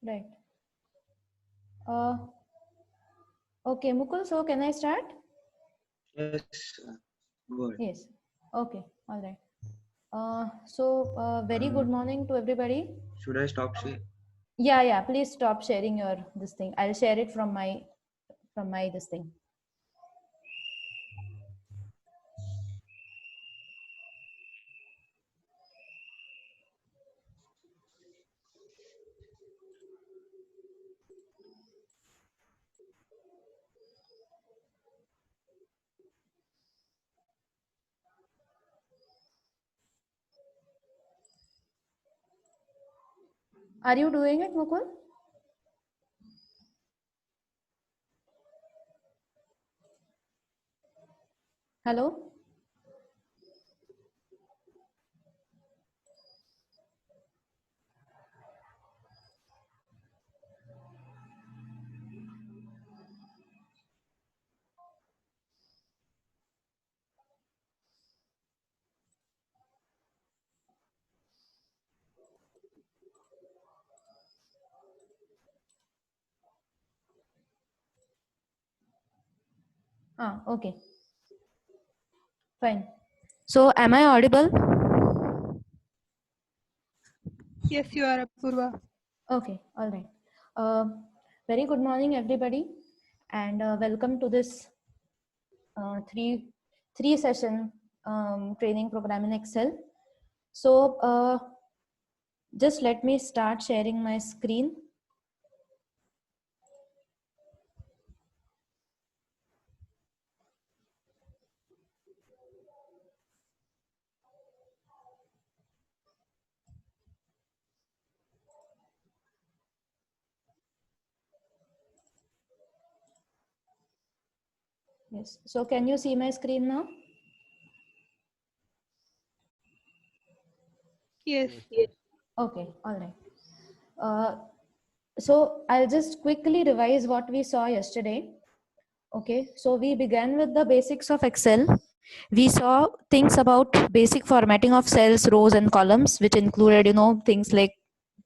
Right. Uh, okay, Mukul, so can I start? Yes, good. Yes. Okay, all right. Very good morning to everybody. Should I stop share? Yeah, please stop sharing your this thing. I'll share it from my this thing. Are you doing it, Mukul? Hello? Okay. Fine. So am I audible? Yes, you are Apurva. Okay, all right. Uh, Very good morning, everybody, and welcome to this uh, three three session training program in Excel. So just let me start sharing my screen. Yes. So can you see my screen now? Yes. Okay. All right. Uh, so I'll just quickly revise what we saw yesterday. Okay. So we began with the basics of Excel. We saw things about basic formatting of cells, rows, and columns, which included, things like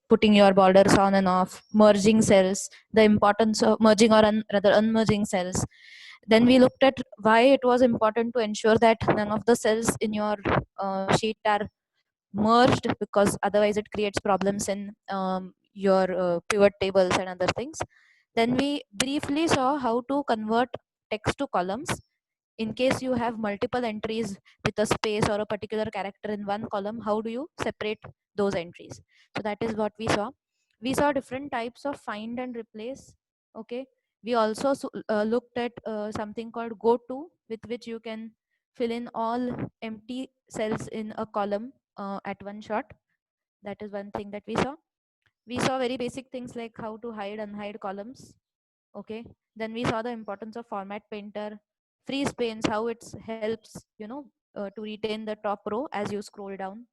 putting your borders on and off, merging cells, the importance of merging or rather unmerging cells. Then we looked at why it was important to ensure that none of the cells in your sheet are merged, because otherwise it creates problems in your pivot tables and other things. Then we briefly saw how to convert text to columns in case you have multiple entries with a space or a particular character in one column. How do you separate those entries? So that is what we saw different types of find and replace. Okay, we also looked at something called go to, with which you can fill in all empty cells in a column at one shot. That is one thing that we saw very basic things like how to hide unhide columns. Okay, then we saw the importance of format painter, freeze panes, how it helps to retain the top row as you scroll down.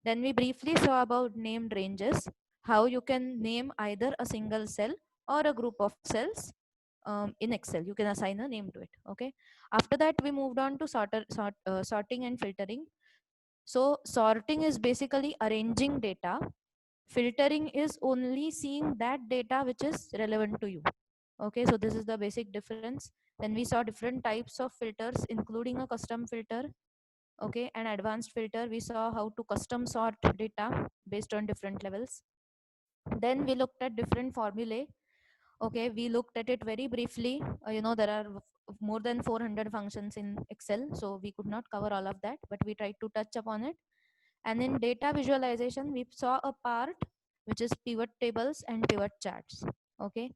Then we briefly saw about named ranges, how you can name either a single cell or a group of cells in Excel. You can assign a name to it. Okay, after that we moved on to sorting and filtering. So sorting is basically arranging data. Filtering is only seeing that data which is relevant to you. Okay, so this is the basic difference. Then we saw different types of filters, including a custom filter. Okay, and advanced filter. We saw how to custom sort data based on different levels. Then we looked at different formulae. Okay, we looked at it very briefly. There are more than 400 functions in Excel, so we could not cover all of that, but we tried to touch upon it. And in data visualization, we saw a part which is pivot tables and pivot charts. Okay,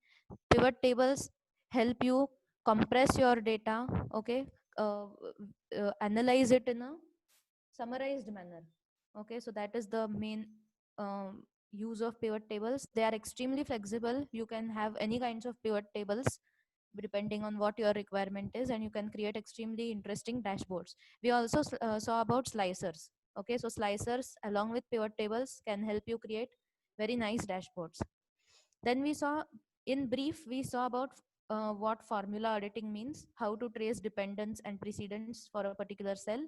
pivot tables help you compress your data. Okay, analyze it in a summarized manner. Okay, so that is the main use of pivot tables. They are extremely flexible. You can have any kinds of pivot tables depending on what your requirement is, and you can create extremely interesting dashboards. We also saw about slicers. Okay, so slicers along with pivot tables can help you create very nice dashboards. Then we saw, in brief, we saw about what formula auditing means, how to trace dependence and precedence for a particular cell,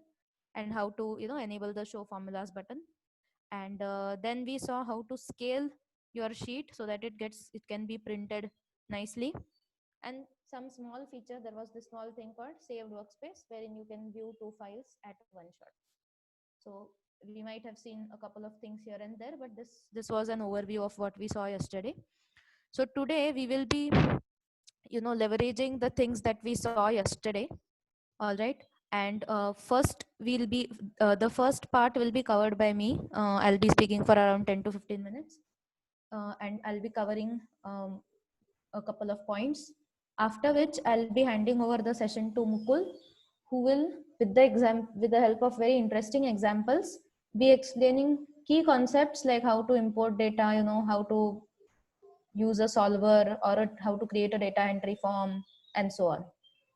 and how to enable the show formulas button. And then we saw how to scale your sheet so that it can be printed nicely. And some small feature, there was this small thing called saved workspace wherein you can view 2 files at one shot. So we might have seen a couple of things here and there, but this was an overview of what we saw yesterday. So today we will be leveraging the things that we saw yesterday. All right. And first we'll be the first part will be covered by me. I'll be speaking for around 10 to 15 minutes, and I'll be covering a couple of points, after which I'll be handing over the session to Mukul, who will, with the help of very interesting examples, be explaining key concepts like how to import data, how to use a solver, or how to create a data entry form, and so on.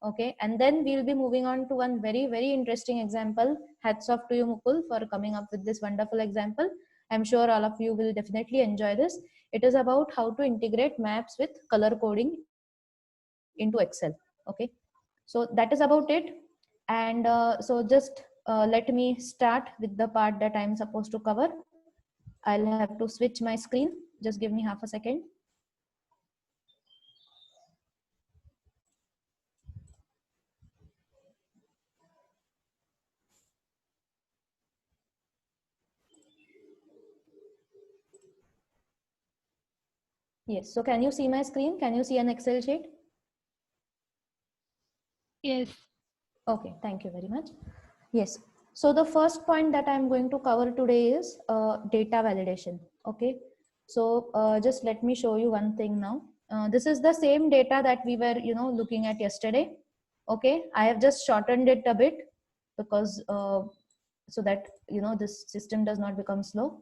Okay, and then we'll be moving on to one very, very interesting example. Hats off to you, Mukul, for coming up with this wonderful example. I'm sure all of you will definitely enjoy this. It is about how to integrate maps with color coding into Excel. Okay, so that is about it. And so just let me start with the part that I'm supposed to cover. I'll have to switch my screen. Just give me half a second. Yes, so can you see my screen? Can you see an Excel sheet? Yes. Okay, thank you very much. Yes, so the first point that I'm going to cover today is data validation. Okay, so just let me show you one thing now. This is the same data that we were, looking at yesterday. Okay, I have just shortened it a bit because so that this system does not become slow.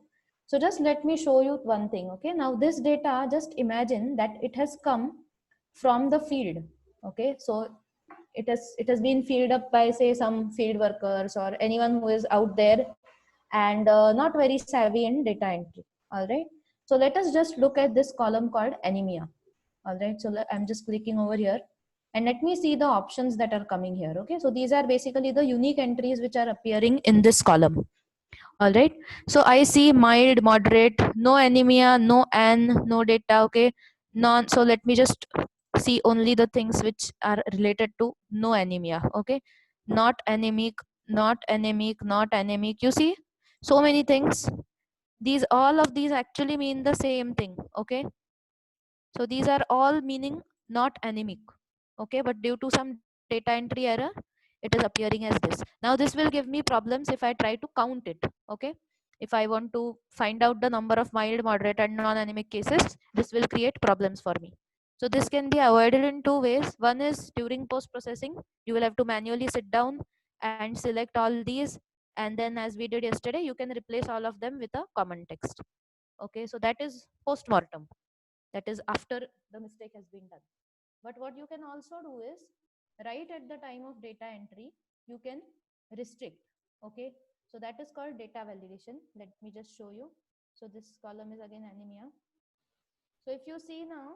So just let me show you one thing. Okay, now this data, just imagine that it has come from the field. Okay, so it has been filled up by, say, some field workers or anyone who is out there and not very savvy in data entry. All right, so let us just look at this column called anemia. All right, so I'm just clicking over here and let me see the options that are coming here. Okay, so these are basically the unique entries which are appearing in this column. All right, so I see mild, moderate, no anemia, no an, no data. Okay, none. So let me just see only the things which are related to no anemia. Okay, not anemic, not anemic, not anemic. You see so many things. These, all of these actually mean the same thing. Okay, so these are all meaning not anemic. Okay, but due to some data entry error, it is appearing as this. Now this will give me problems if I try to count it. Okay, if I want to find out the number of mild, moderate and non-anemic cases, this will create problems for me. So this can be avoided in two ways. One is during post processing, you will have to manually sit down and select all these, and then, as we did yesterday, you can replace all of them with a common text. Okay, so that is post mortem, that is after the mistake has been done. But what you can also do is, right at the time of data entry, you can restrict. Okay, so that is called data validation. Let me just show you. So this column is again anemia. So if you see now,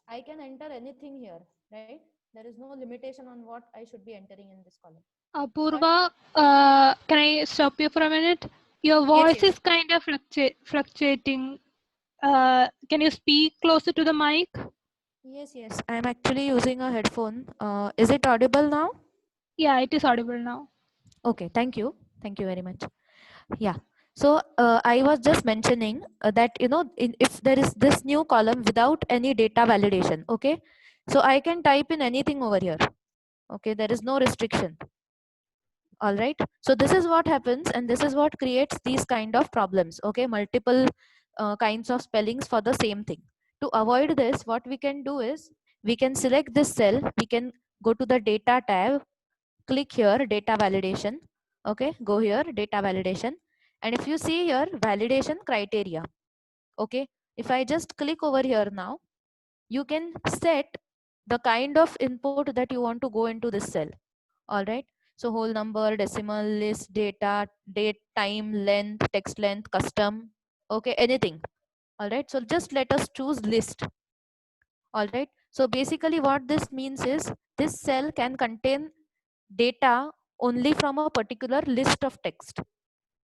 I can enter anything here, right? There is no limitation on what I should be entering in this column. Apurva, can I stop you for a minute? Your Yes, voice yes. is kind of fluctuating. Can you speak closer to the mic? Yes, yes. I'm actually using a headphone. Is it audible now? Yeah, it is audible now. Okay, thank you. Thank you very much. Yeah. So I was just mentioning that, if there is this new column without any data validation, okay, so I can type in anything over here. Okay, there is no restriction. All right. So this is what happens, and this is what creates these kind of problems. Okay, multiple kinds of spellings for the same thing. To avoid this, what we can do is, we can select this cell, we can go to the data tab, click here data validation. Okay, go here data validation, and if you see here validation criteria, okay, if I just click over here now, you can set the kind of input that you want to go into this cell. All right, so whole number, decimal, list, data, date, time, length, text length, custom, okay, anything. All right, so just let us choose list. All right, so basically what this means is, this cell can contain data only from a particular list of text.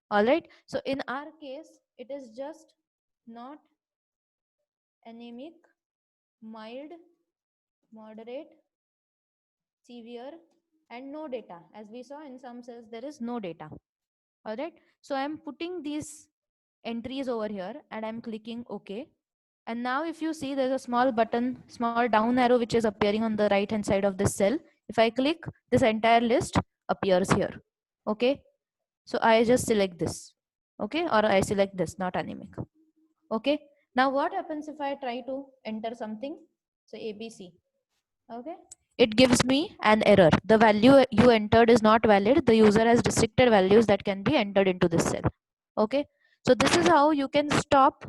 All right, so in our case, it is just not anemic, mild, moderate, severe, and no data. As we saw in some cells, there is no data. All right. So I'm putting these entries over here and I'm clicking OK. And now if you see, there's a small button, small down arrow, which is appearing on the right hand side of this cell. If I click, this entire list appears here. Okay. So I just select this. Okay. Or I select this, not anemic. Okay. Now what happens if I try to enter something? So ABC. Okay. It gives me an error. The value you entered is not valid. The user has restricted values that can be entered into this cell. Okay. So this is how you can stop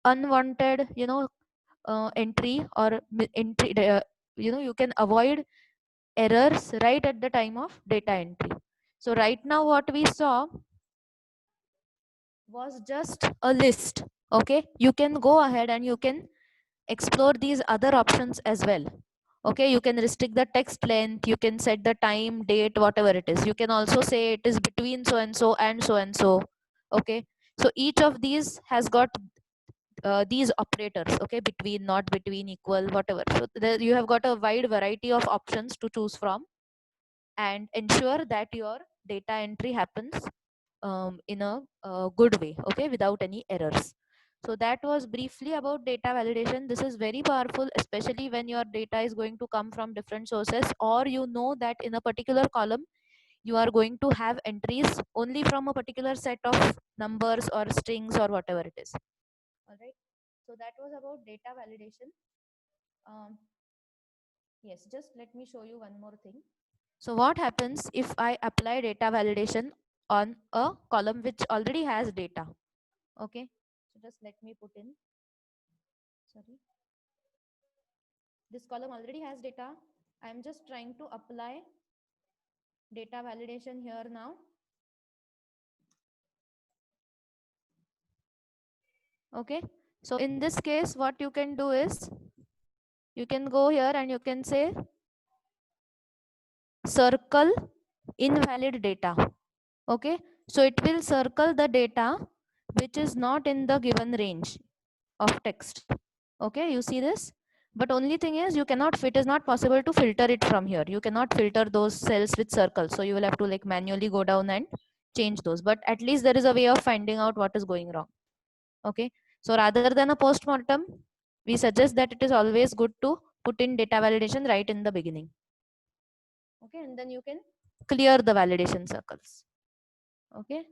unwanted, entry or entry. You can avoid errors right at the time of data entry. So right now what we saw was just a list. Okay. You can go ahead and you can explore these other options as well. Okay, you can restrict the text length, you can set the time, date, whatever it is. You can also say it is between so and so and so and so. Okay, so each of these has got these operators. Okay, between, not between, equal, whatever. So there you have got a wide variety of options to choose from and ensure that your data entry happens in a good way, okay, without any errors. So that was briefly about data validation. This is very powerful, especially when your data is going to come from different sources, or you know that in a particular column you are going to have entries only from a particular set of numbers or strings or whatever it is. All right. So that was about data validation. Yes, just let me show you one more thing. So what happens if I apply data validation on a column which already has data? Okay, so just let me put in, sorry, this column already has data. I'm just trying to apply data validation here now. Okay, so in this case, what you can do is you can go here and you can say circle invalid data. Okay, so it will circle the data which is not in the given range of text. Okay, you see this, but only thing is you cannot, it is not possible to filter it from here. You cannot filter those cells with circles, so you will have to like manually go down and change those, but at least there is a way of finding out what is going wrong. Okay, so rather than a post-mortem, we suggest that it is always good to put in data validation right in the beginning. Okay, and then you can clear the validation circles. Okay,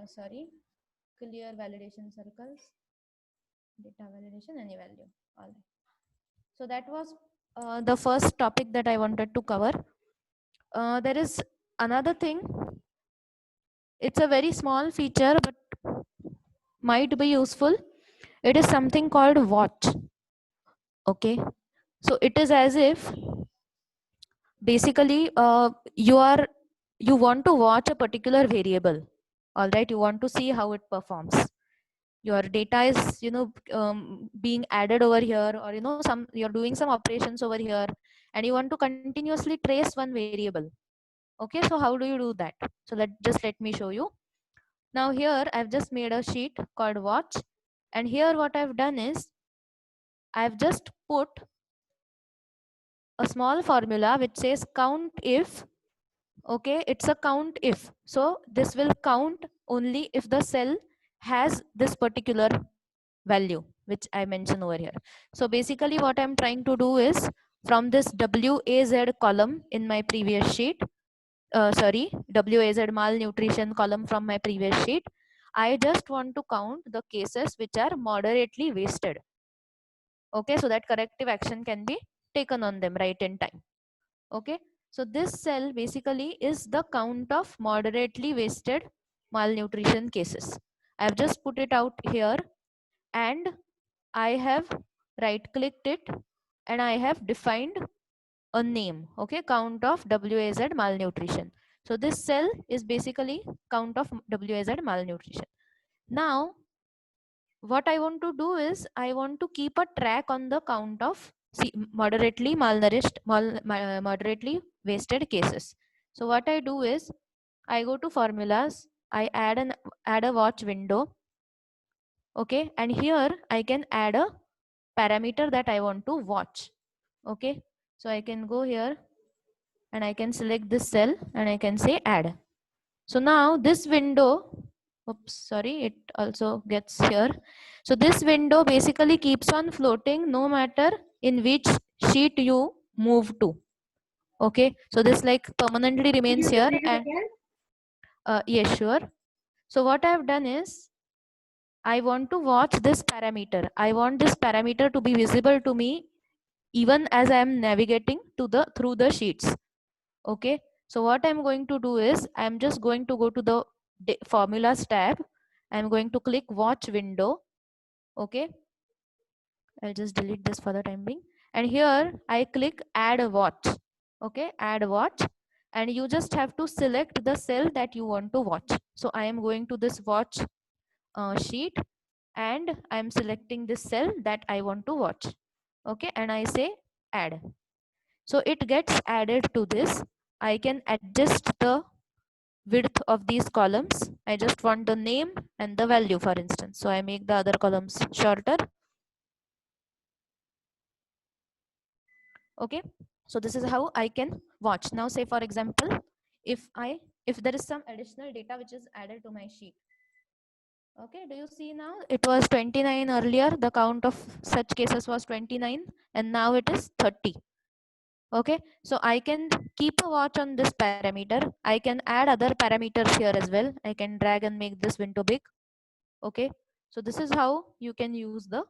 sorry, clear validation circles, data validation, any value. All right. So that was the first topic that I wanted to cover. There is another thing. It's a very small feature, but might be useful. It is something called watch. Okay. So it is as if basically you want to watch a particular variable. All right. You want to see how it performs. Your data is being added over here, or you're doing some operations over here, and you want to continuously trace one variable. Okay, so how do you do that? So let me show you. Now here I've just made a sheet called watch, and here what I've done is I've just put a small formula which says count if. Okay, it's a count if, so this will count only if the cell has this particular value which I mentioned over here. So basically what I'm trying to do is from this WAZ column in my previous sheet, WAZ malnutrition column from my previous sheet, I just want to count the cases which are moderately wasted. Okay, so that corrective action can be taken on them right in time. Okay, so this cell basically is the count of moderately wasted malnutrition cases. I've just put it out here, and I have right clicked it, and I have defined a name. Okay, count of WAZ malnutrition. So this cell is basically count of WAZ malnutrition. Now what I want to do is I want to keep a track on the count of moderately malnourished, moderately wasted cases. So what I do is I go to formulas, I add a watch window, Okay, and here I can add a parameter that I want to watch. Okay, so I can go here and I can select this cell and I can say add. So now this window, oops, sorry, it also gets here. So this window basically keeps on floating no matter in which sheet you move to. Okay, so this like permanently remains here. And yes, sure. So what I've done is I want to watch this parameter. I want this parameter to be visible to me even as I am navigating to the through the sheets. Okay, so what I'm going to do is I'm just going to go to the formulas tab. I'm going to click watch window. Okay, I'll just delete this for the time being, and here I click add a watch. Okay, add watch, and you just have to select the cell that you want to watch. So I am going to this watch sheet and I'm selecting this cell that I want to watch. Okay, and I say add. So it gets added to this. I can adjust the width of these columns. I just want the name and the value, for instance. So I make the other columns shorter. Okay, so this is how I can watch. Now say for example, if there is some additional data which is added to my sheet. Okay, do you see now? It was 29 earlier. The count of such cases was 29 and now it is 30. Okay, so I can keep a watch on this parameter. I can add other parameters here as well. I can drag and make this window big. Okay, so this is how you can use the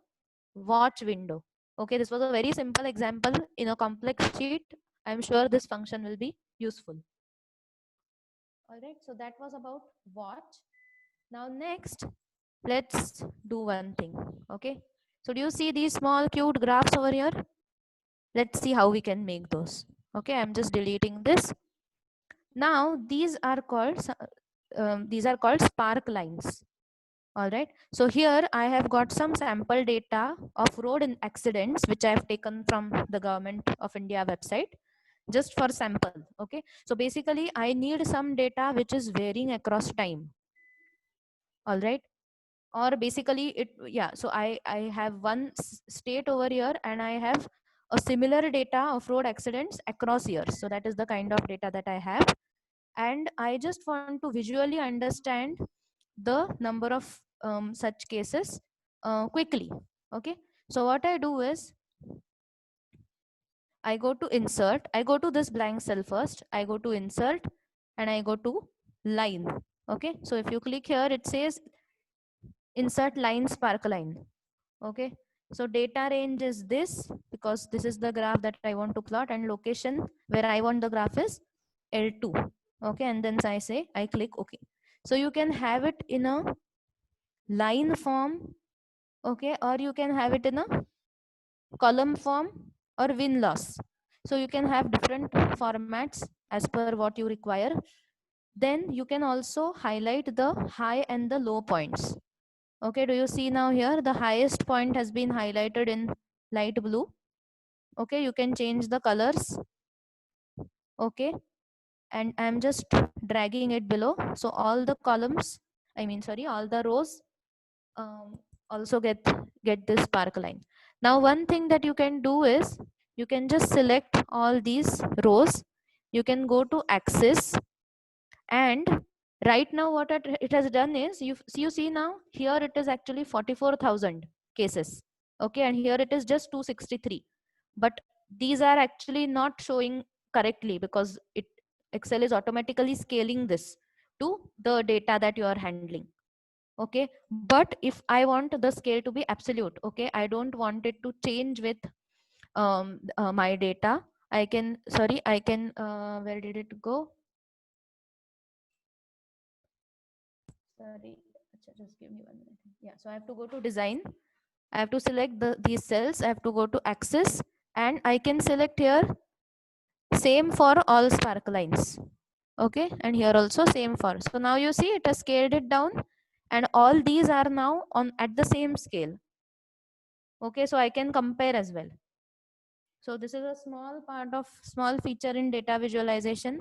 watch window. Okay, this was a very simple example in a complex sheet. I'm sure this function will be useful. All right, so that was about watch. Now next, let's do one thing. Okay, so do you see these small cute graphs over here? Let's see how we can make those. Okay, I'm just deleting this. Now these are called spark lines. All right, so here I have got some sample data of road accidents which I have taken from the Government of India website just for sample. Okay, so basically I need some data which is varying across time. All right, or basically it, yeah, so I have one state over here and I have a similar data of road accidents across years. So that is the kind of data that I have, and I just want to visually understand the number of such cases quickly. Okay, so what I do is I go to insert, I go to this blank cell first, I go to insert and I go to line. Okay, so if you click here it says insert line spark line. Okay, so data range is this because this is the graph that I want to plot, and location where I want the graph is L2. Okay, and then I say I click OK. So you can have it in a line form, okay, or you can have it in a column form or win loss. So you can have different formats as per what you require. Then you can also highlight the high and the low points. Okay, do you see now here the highest point has been highlighted in light blue. Okay, you can change the colors. Okay, and I'm just dragging it below, so all the columns, all the rows also get this spark line. Now one thing that you can do is you can just select all these rows, you can go to axis, and right now what it has done is you see now here it is actually 44,000 cases. Okay, and here it is just 263, but these are actually not showing correctly because Excel is automatically scaling this to the data that you are handling. Okay, but if I want the scale to be absolute, okay, I don't want it to change with my data, I can where did it go? Sorry, just give me 1 minute. Yeah, so I have to go to design, I have to select these cells, I have to go to axis, and I can select here same for all spark lines. Okay, and here also same for. So now you see it has scaled it down, and all these are now on at the same scale. Okay, so I can compare as well. So this is a small feature in data visualization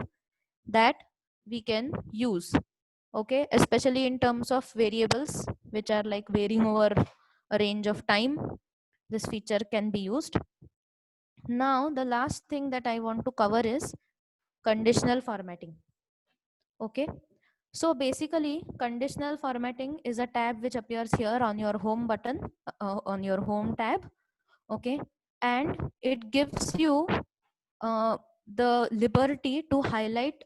that we can use. okay, especially in terms of variables which are like varying over a range of time. This feature can be used. Now the last thing that I want to cover is conditional formatting. Okay, so basically conditional formatting is a tab which appears here on your home button, on your home tab. Okay, and it gives you the liberty to highlight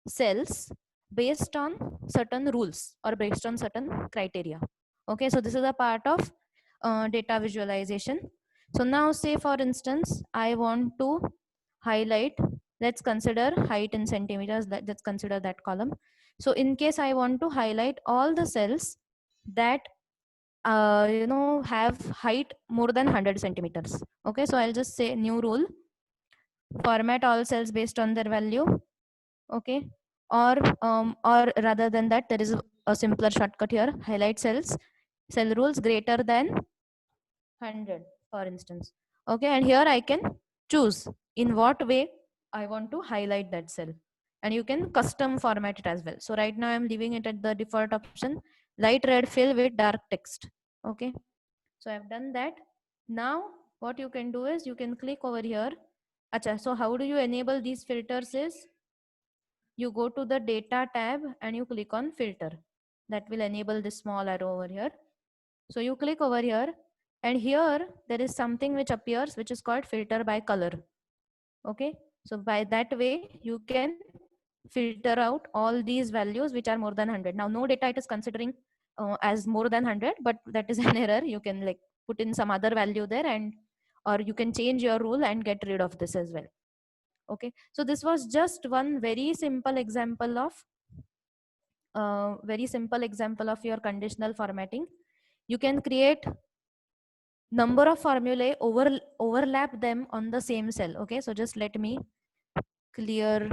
cells based on certain rules or based on certain criteria. Okay, so this is a part of data visualization. So now say for instance I want to highlight, let's consider height in centimeters, let's consider that column. So in case I want to highlight all the cells that have height more than 100 centimeters. Okay, so I'll just say new rule, format all cells based on their value. Okay, or rather than that, there is a simpler shortcut here, highlight cell rules greater than 100 for instance. Okay, and here I can choose in what way I want to highlight that cell, and you can custom format it as well. So right now I'm leaving it at the default option, light red fill with dark text. Okay, so I've done that. Now what you can do is you can click over here. Acha, so how do you enable these filters is you go to the data tab and you click on filter. That will enable this small arrow over here. So you click over here, and here there is something which appears which is called filter by color. Okay, so by that way you can filter out all these values which are more than 100. Now no data it is considering as more than 100, but that is an error. You can like put in some other value there, and or you can change your rule and get rid of this as well. Okay, so this was just one very simple example of your conditional formatting. You can create number of formulae, overlap them on the same cell. Okay, so just let me clear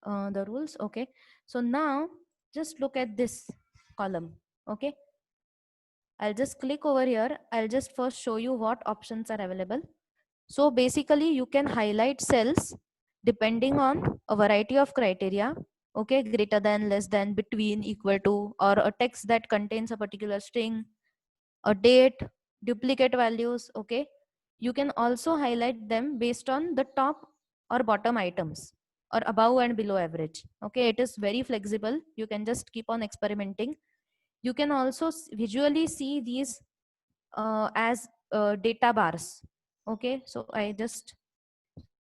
the rules. Okay, so now just look at this column. Okay, I'll just click over here. I'll just first show you what options are available. So basically you can highlight cells depending on a variety of criteria. Okay, greater than, less than, between, equal to, or a text that contains a particular string, a date, duplicate values. Okay, you can also highlight them based on the top or bottom items, or above and below average. Okay, it is very flexible. You can just keep on experimenting. You can also visually see these as data bars. Okay, so I just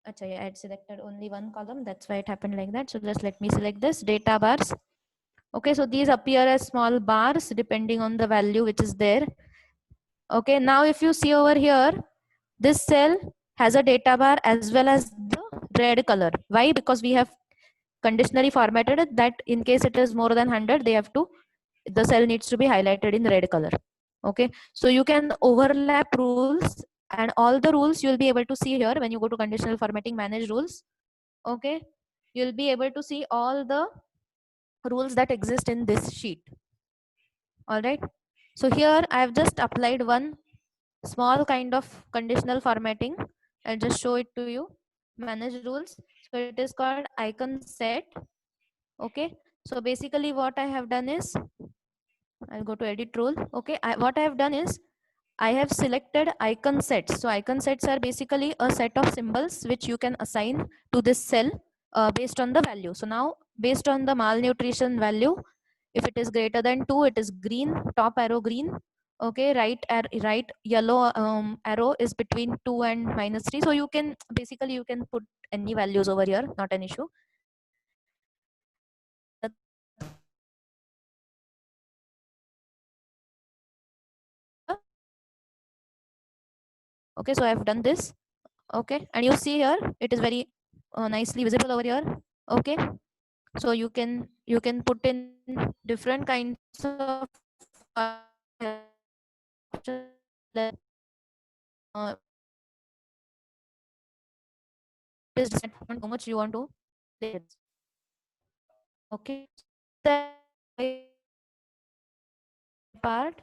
I had selected only one column, that's why it happened like that. So just let me select this data bars. Okay, so these appear as small bars depending on the value which is there. Okay, now if you see over here, this cell has a data bar as well as the red color. Why? Because we have conditionally formatted it that in case it is more than 100, the cell needs to be highlighted in red color. Okay, so you can overlap rules, and all the rules you'll be able to see here when you go to conditional formatting, manage rules. Okay, you'll be able to see all the rules that exist in this sheet. All right, so here I've just applied one small kind of conditional formatting. I'll just show it to you. Manage rules. So it is called icon set. Okay, so basically what I have done is, I'll go to edit rule. Okay, what I have done is I have selected icon sets. So icon sets are basically a set of symbols which you can assign to this cell based on the value. So now based on the malnutrition value, if it is greater than 2, it is green, top arrow green. Okay, right yellow arrow is between 2 and -3. So you can basically you can put any values over here, not an issue. Okay, so I have done this. Okay, and you see here it is very nicely visible over here. Okay, so you can put in different kinds of uh, is how much you want to play it. Okay, that part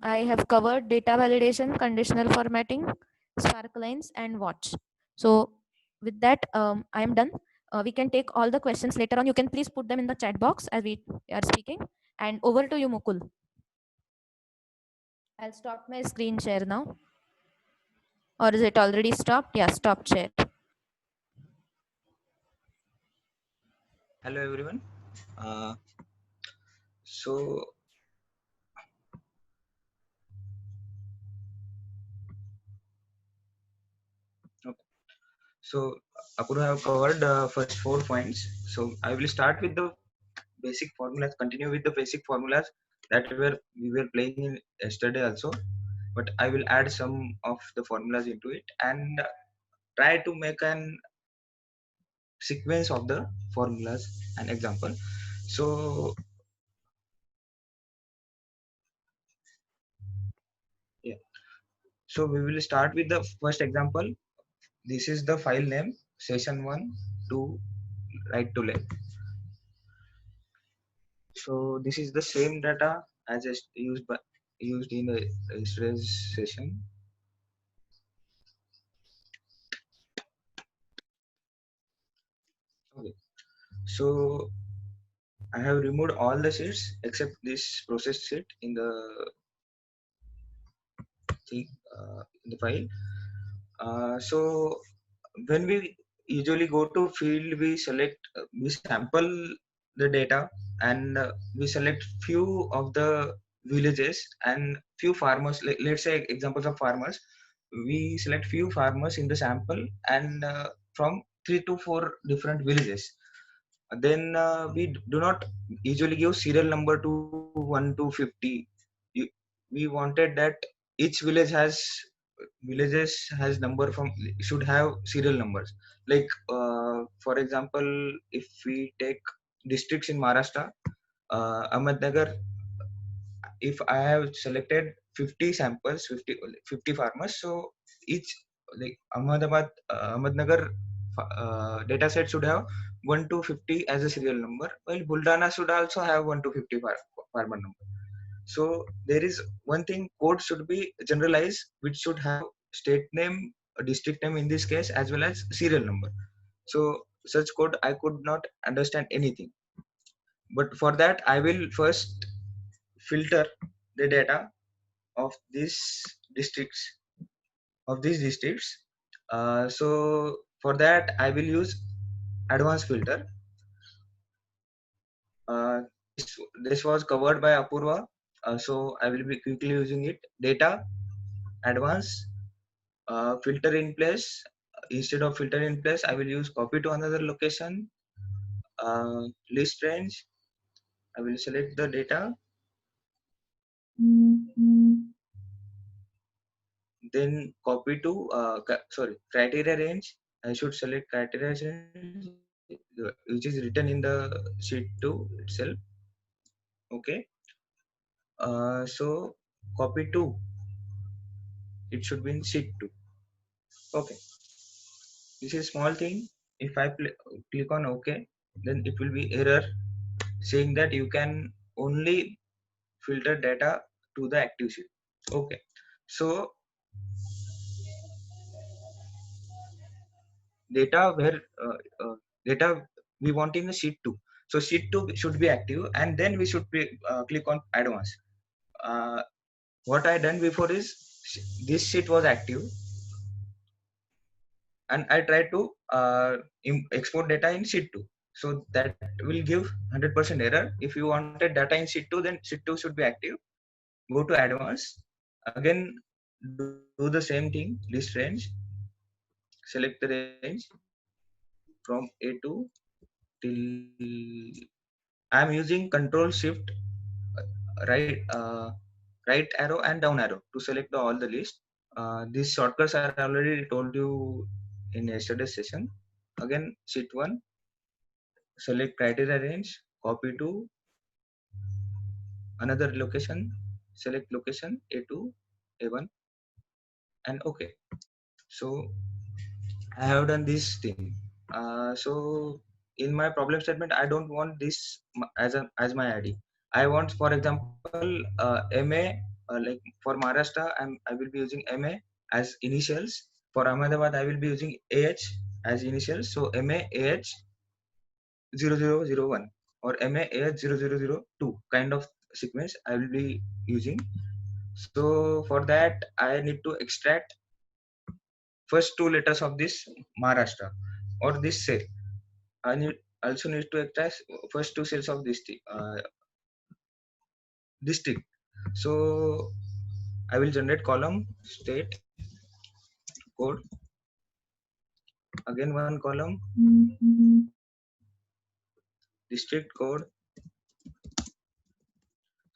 I have covered data validation, conditional formatting, sparklines, and watch. So with that I am done. We can take all the questions later on. You can please put them in the chat box as we are speaking. And over to you, Mukul. I'll stop my screen share now. Or is it already stopped? Yeah, stop share. Hello everyone. Uh, so okay. So Apurva have covered first 4 points. So I will start with the basic formulas. Continue with the basic formulas that we were playing in yesterday also. But I will add some of the formulas into it and try to make an sequence of the formulas and example. So yeah. So we will start with the first example. This is the file name session 1 to right to left. So this is the same data as used in the yesterday's session. Okay. So I have removed all the sheets except this process sheet in the thing, in the file. So when we usually go to field, we select, we sample the data, and we select few of the villages and few farmers. Let's say examples of farmers. We select few farmers in the sample and from 3 to 4 different villages. Then we do not usually give serial number to 1 to 50. You- We wanted that each villages has number from should have serial numbers. Like for example, if we take districts in Maharashtra, Ahmednagar, if I have selected 50 samples, 50 farmers, so each, like Ahmednagar data set should have 1 to 50 as a serial number, while Buldana should also have 1 to 50 farmer number. So there is one thing, code should be generalized, which should have state name, a district name in this case, as well as serial number. So such code I could not understand anything. But for that, I will first filter the data of districts these districts. So for that, I will use advanced filter. Uh, this was covered by Apurva. So I will be quickly using it. Data, advanced, filter in place. Instead of filter in place, I will use copy to another location. List range. I will select the data. Then copy to criteria range. I should select criteria range, which is written in the sheet 2 itself. Okay. So copy to, it should be in sheet 2. Okay. This is small thing. If I click on OK, then it will be error saying that you can only filter data to the active sheet. Okay. So data where data we want in the sheet 2. So sheet 2 should be active, and then we should click on advanced. What I done before is this sheet was active, and I try to export data in sheet 2. So that will give 100% error. If you wanted data in sheet 2, then sheet 2 should be active. Go to advanced. Again, do the same thing. List range. Select the range from A2 till. I'm using Control Shift right right arrow and down arrow to select all the list. These shortcuts I already told you in yesterday's session. Again, sheet 1, select criteria range, copy to another location, select location A2, A1, and OK. So I have done this thing. So in my problem statement, I don't want this as my ID. I want, for example, MA. Like for Maharashtra, I will be using MA as initials. For Ahmedabad, I will be using AH as initials. So MA AH MA0001 or MA0002 kind of sequence I will be using. So for that I need to extract first two letters of this Maharashtra or this cell. I also need to extract first two cells of this district. So I will generate column state code, again one column district code.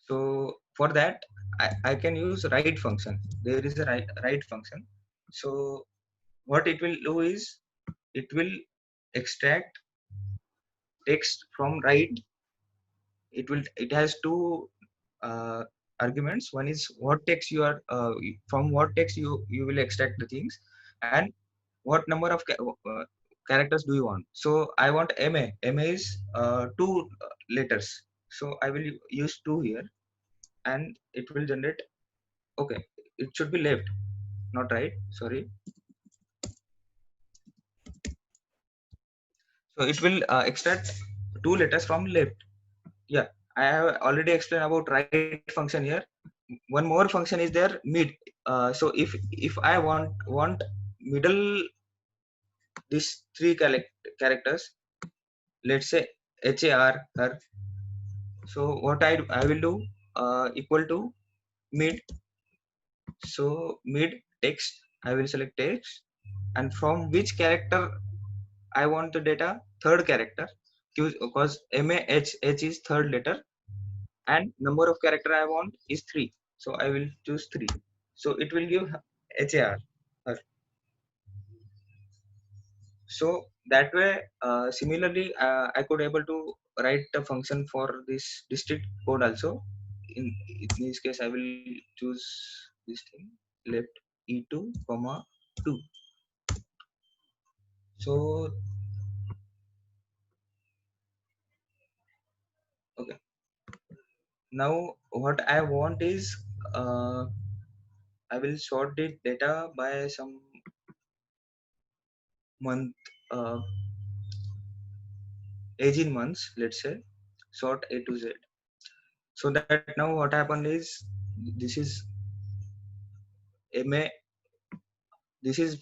So for that I can use write function. There is a write function. So what it will do is it will extract text from write. It has two arguments. One is what text you are from what text you will extract the things, and what number of characters do you want. So I want ma is two letters, so I will use two here, and it will generate. Okay, it should be left, not right, sorry. So it will extract two letters from left. Yeah, I have already explained about write function here. One more function is there, mid. So if I want middle, these three characters, let's say har her. So what I will do, equal to mid. So mid text, I will select text, and from which character I want the data, third character, because h is third letter, and number of character I want is 3, so I will choose 3. So it will give har her. So that way, similarly, I could able to write a function for this district code also. In this case I will choose this thing, left e2 comma 2. So okay, now what I want is, uh, I will sort the data by some month, uh, age in months, let's say, sort A to Z. So that now what happened is, this is MA, this is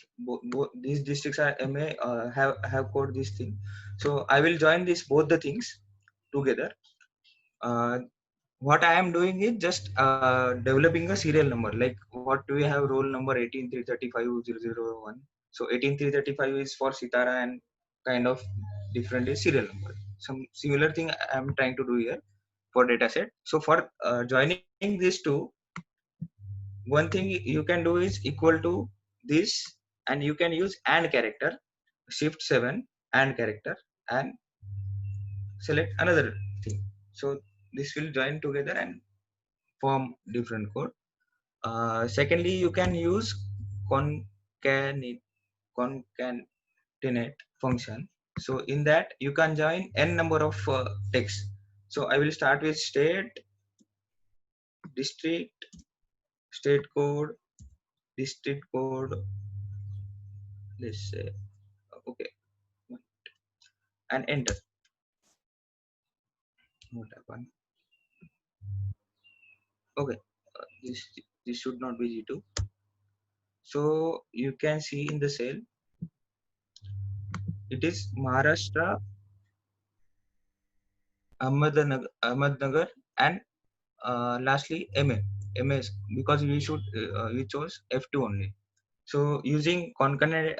these districts are MA, have code this thing. So I will join this both the things together. uh, what I am doing is just developing a serial number, like what do we have, roll number 183350001. So 18335 is for Sitara, and kind of different is serial number. Some similar thing I am trying to do here for dataset. So for joining these two, one thing you can do is equal to this, and you can use and character, shift 7 and character, and select another thing. So this will join together and form different code. Secondly, you can use concatenate concatenate function. So in that you can join n number of text. So I will start with state, district, state code, district code, let's say, okay, and enter. What happened? Okay, this should not be G2. So you can see in the cell, it is Maharashtra, Ahmednagar, and lastly MS, because we chose F2 only. So using concatenate,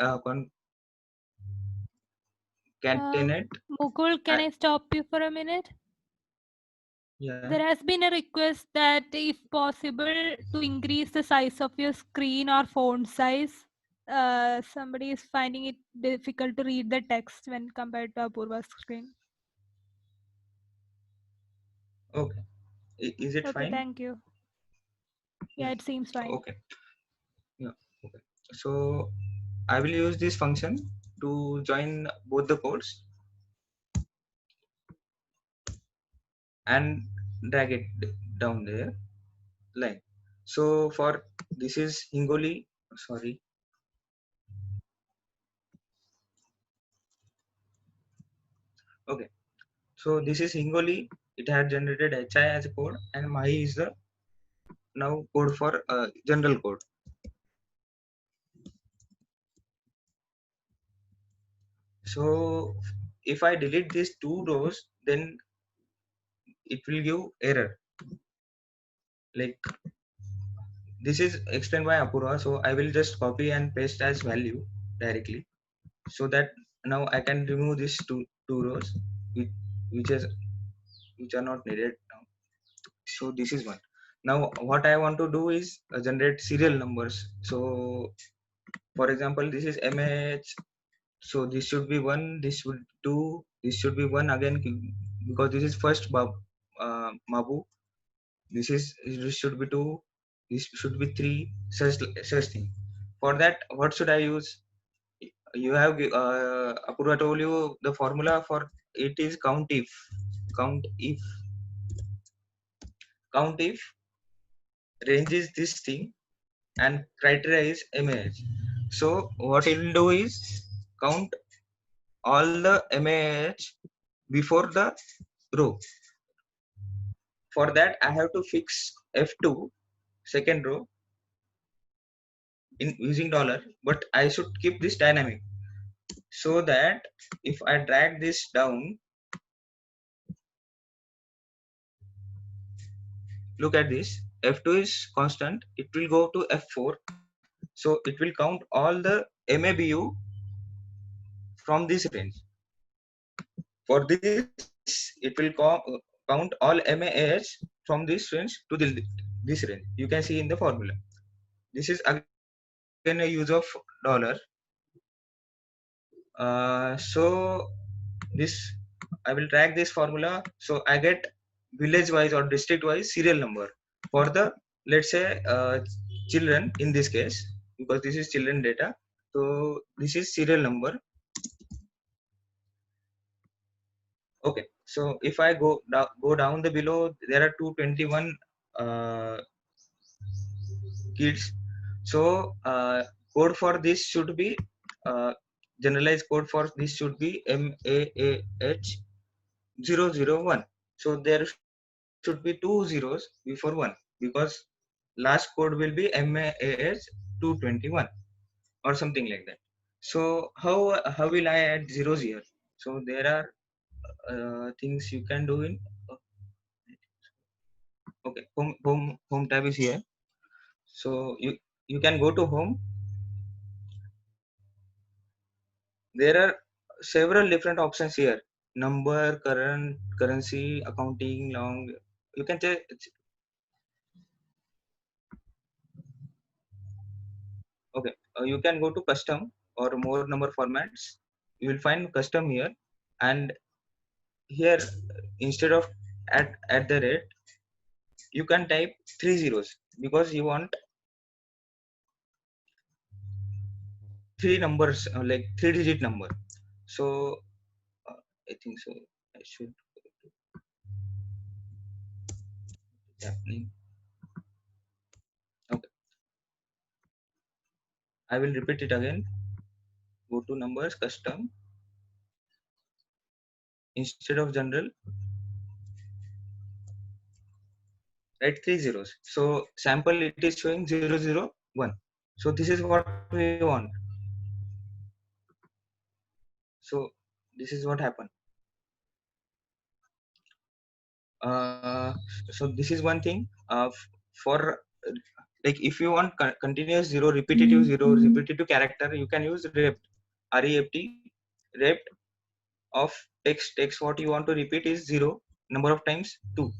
Mukul, can I, I stop you for a minute? yeah, There has been a request that if possible to increase the size of your screen or font size. Somebody is finding it difficult to read the text when compared to Apurva's screen. okay. Is it Okay, fine? thank you. Yeah, Yeah, it seems fine. okay, yeah, okay. So I will use this function to join both the codes and drag it down there line. So for this is Hingoli, sorry. Okay. So this is Hingoli. It had generated HI as a code, and Mahi is the now code for general code. So if I delete these two rows, then it will give error. Like this is explained by Apurva, so I will just copy and paste as value directly, so that now I can remove these two rows which which is which are not needed now. So this is one. Now what I want to do is generate serial numbers. So for example, this is MH. So this should be one. This should two. This should be one again because this is first Mabu. This should be two. This should be three. Such thing. For that, what should I use? You have Apurva told you the formula for it is count if count if range is this thing and criteria is MAH. So what it will do is count all the MAH before the row. For that I have to fix F2 second row in using dollar, but I should keep this dynamic so that if I drag this down, look at this, F2 is constant, it will go to F4. So it will count all the MABU from this range. For this, it will count all MAH from this range to this range. You can see in the formula. This is again a use of dollar. So this, I will track this formula. So I get village wise or district wise serial number for the, let's say, children in this case, because this is children data. So this is serial number. Okay, so if I go down the below, there are 221 kids. So code for this should be generalized code for this should be MAAH001. So there should be two zeros before one, because last code will be MAAH221 or something like that. So how will I add zeros here? So there are things you can do in okay, home tab is here. So you can go to home. There are several different options here: number, current, currency, accounting, long. You can check. Okay, you can go to custom or more number formats. You will find custom here, and here instead of at the rate, you can type 3 zeros because you want three numbers, like 3-digit number. So I think so. I should happening. Okay, I will repeat it again. Go to numbers, custom. Instead of general, write 3 zeros. So sample it is showing 001. So this is what we want. So this is what happened. So this is one thing. For like if you want continuous zero, repetitive character, you can use rept, rept of text. What you want to repeat is 0 number of times 2.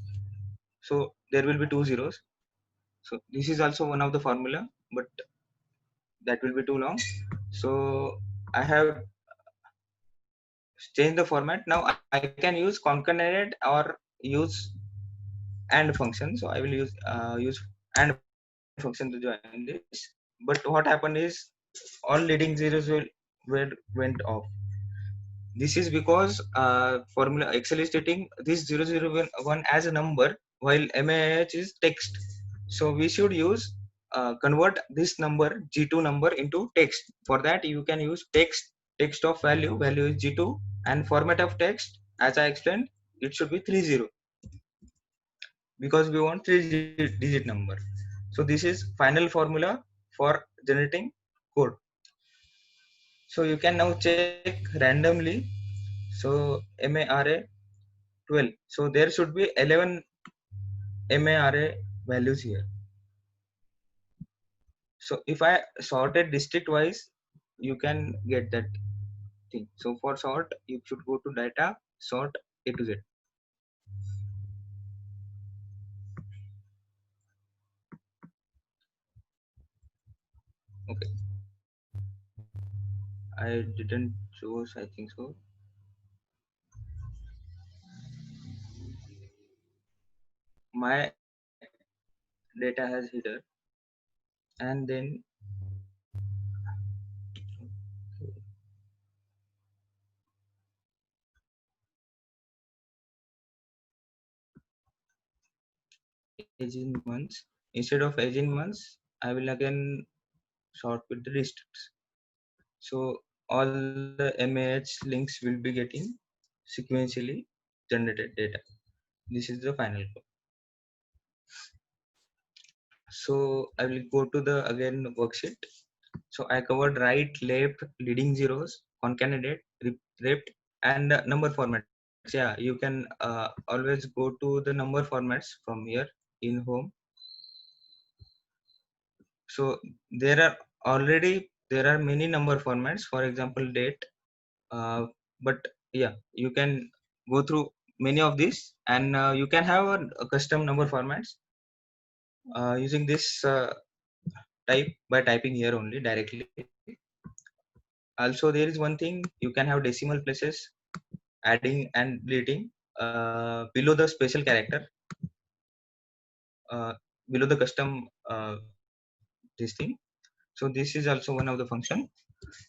So there will be 2 zeros. So this is also one of the formula, but that will be too long. So I have changed the format. Now I can use concatenate or use AND function. So I will use AND function to join this. But what happened is all leading zeros went off. This is because formula Excel is stating this 001 as a number while MAH is text. So we should use convert this number G2 number into text. For that you can use text of value is G2, and format of text as I explained it should be 30 because we want digit number. So this is final formula for generating code. So you can now check randomly. So MARA 12. So there should be 11 MARA values here. So if I sorted district wise, you can get that thing. So for sort, you should go to data, sort A to Z. Okay. I didn't choose, I think so. My data has header, and then age in months. Instead of age in months, I will again sort with the districts. So all the MAH links will be getting sequentially generated data. This is the final code. So I will go to the again worksheet. So I covered right, left, leading zeros, concatenate, ripped, and number formats. Yeah, you can always go to the number formats from here in home. So there are many number formats. For example, date. But yeah, you can go through many of these, and you can have a custom number formats using this type by typing here only directly. Also, there is one thing, you can have decimal places, adding and deleting below the special character, uh, below the custom this thing. So this is also one of the function.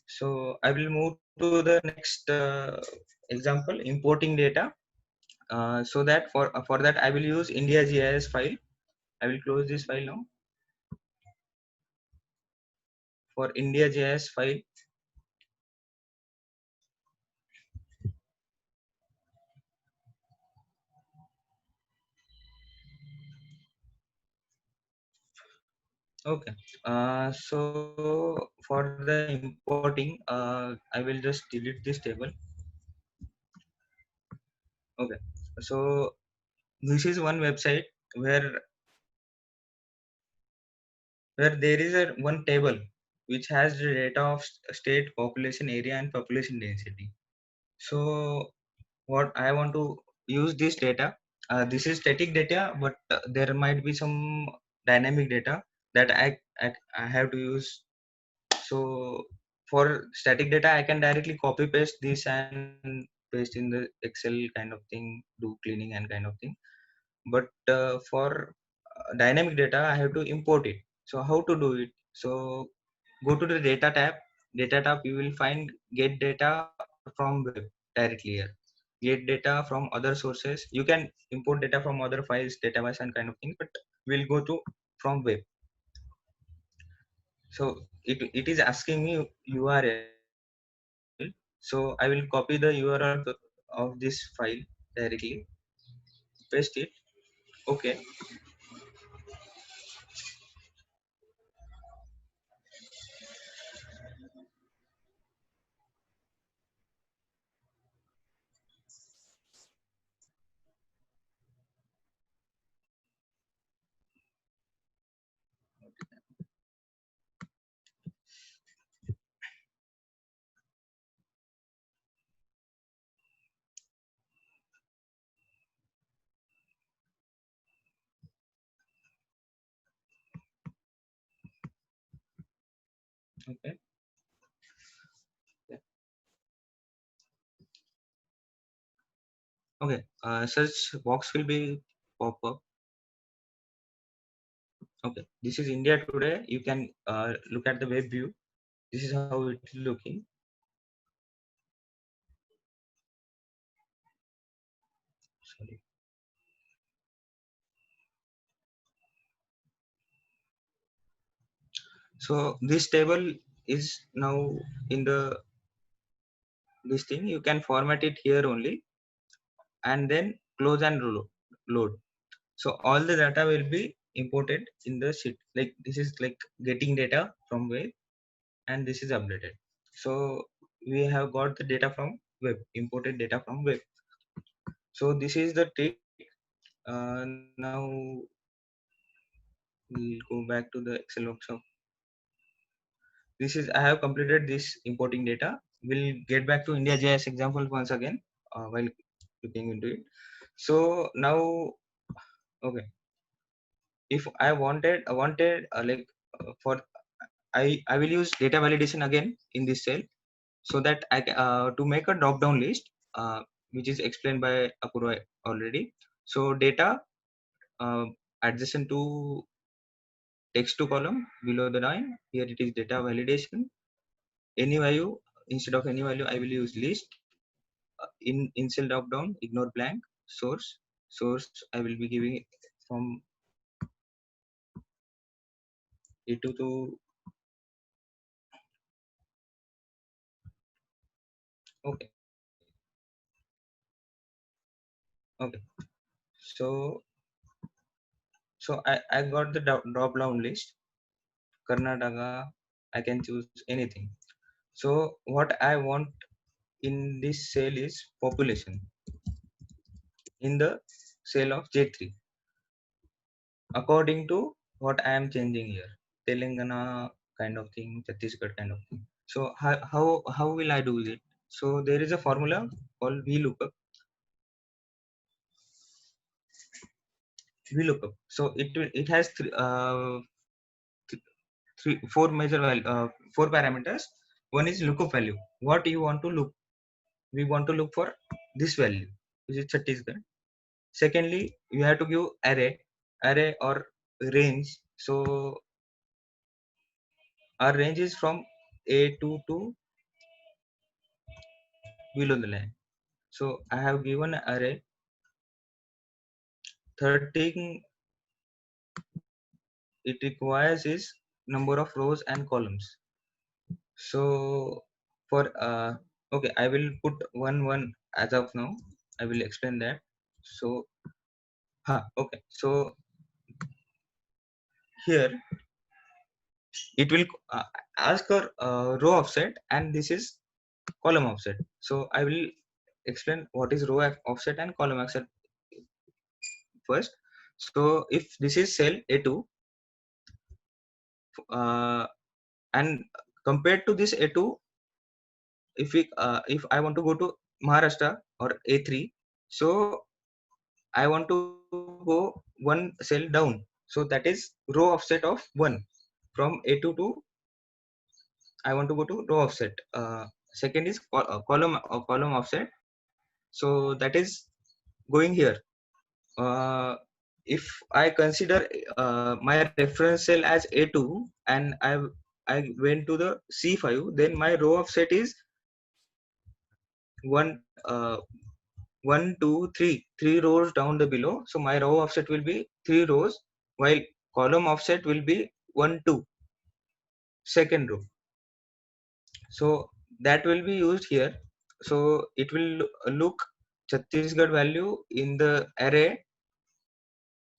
So I will move to the next example, importing data. So that for that I will use India GIS file. I will close this file now. For India GIS file, okay. So for the importing, I will just delete this table. Okay. So this is one website where there is a one table which has the data of state, population, area, and population density. So what I want to use this data, this is static data, but there might be some dynamic data that I have to use. So for static data, I can directly copy paste this and paste in the Excel kind of thing, do cleaning and kind of thing. But for dynamic data, I have to import it. So how to do it? So go to the data tab, you will find get data from web directly here. Get data from other sources. You can import data from other files, database and kind of thing, but we'll go to from web. So it is asking me URL. So I will copy the URL of this file directly, paste it. Okay. Okay. Okay. Search box will be pop up. Okay. This is India Today. You can look at the web view. This is how it is looking. Sorry. So this table is now in the this thing. You can format it here only. and then close and load. So all the data will be imported in the sheet. Like this is like getting data from web, and this is updated. So we have got the data from web, imported data from web. So this is the trick. Now we'll go back to the Excel workshop. This is, I have completed this importing data. We'll get back to India.js example once again while looking into it. So now, okay, if I wanted like for I will use data validation again in this cell, so that to make a drop down list, which is explained by Apurva already. So data adjacent to text to column below the line, here it is data validation. Any value, instead of any value I will use list. In cell drop down, ignore blank. Source I will be giving it from A2 to okay. Okay, so I got the drop down list. Karnataka, I can choose anything. So what I want in this cell is population in the cell of J3, according to what I am changing here. Telangana kind of thing, Chhattisgarh kind of thing. So how will I do it? So there is a formula called VLOOKUP. VLOOKUP. So it has four major value, four parameters. One is lookup value. What you want to look? We want to look for this value, which is Chhattisgarh. Secondly, you have to give array or range. So our range is from A2 to below the line. So I have given array. Third thing it requires is number of rows and columns. So for okay, I will put one as of now. I will explain that. So okay, so here it will ask for row offset, and this is column offset. So I will explain what is row offset and column offset first. So if this is cell A2, and compared to this A2, if I want to go to Maharashtra or A3, so I want to go one cell down. So that is row offset of 1 from A2 to I want to go to row offset. Second is column offset. So that is going here. If I consider my reference cell as A2 and I went to the C5, then my row offset is 1, 2, 3, 3 rows down the below. So my row offset will be 3 rows, while column offset will be 1, 2, second row. So that will be used here. So it will look Chhattisgarh value in the array.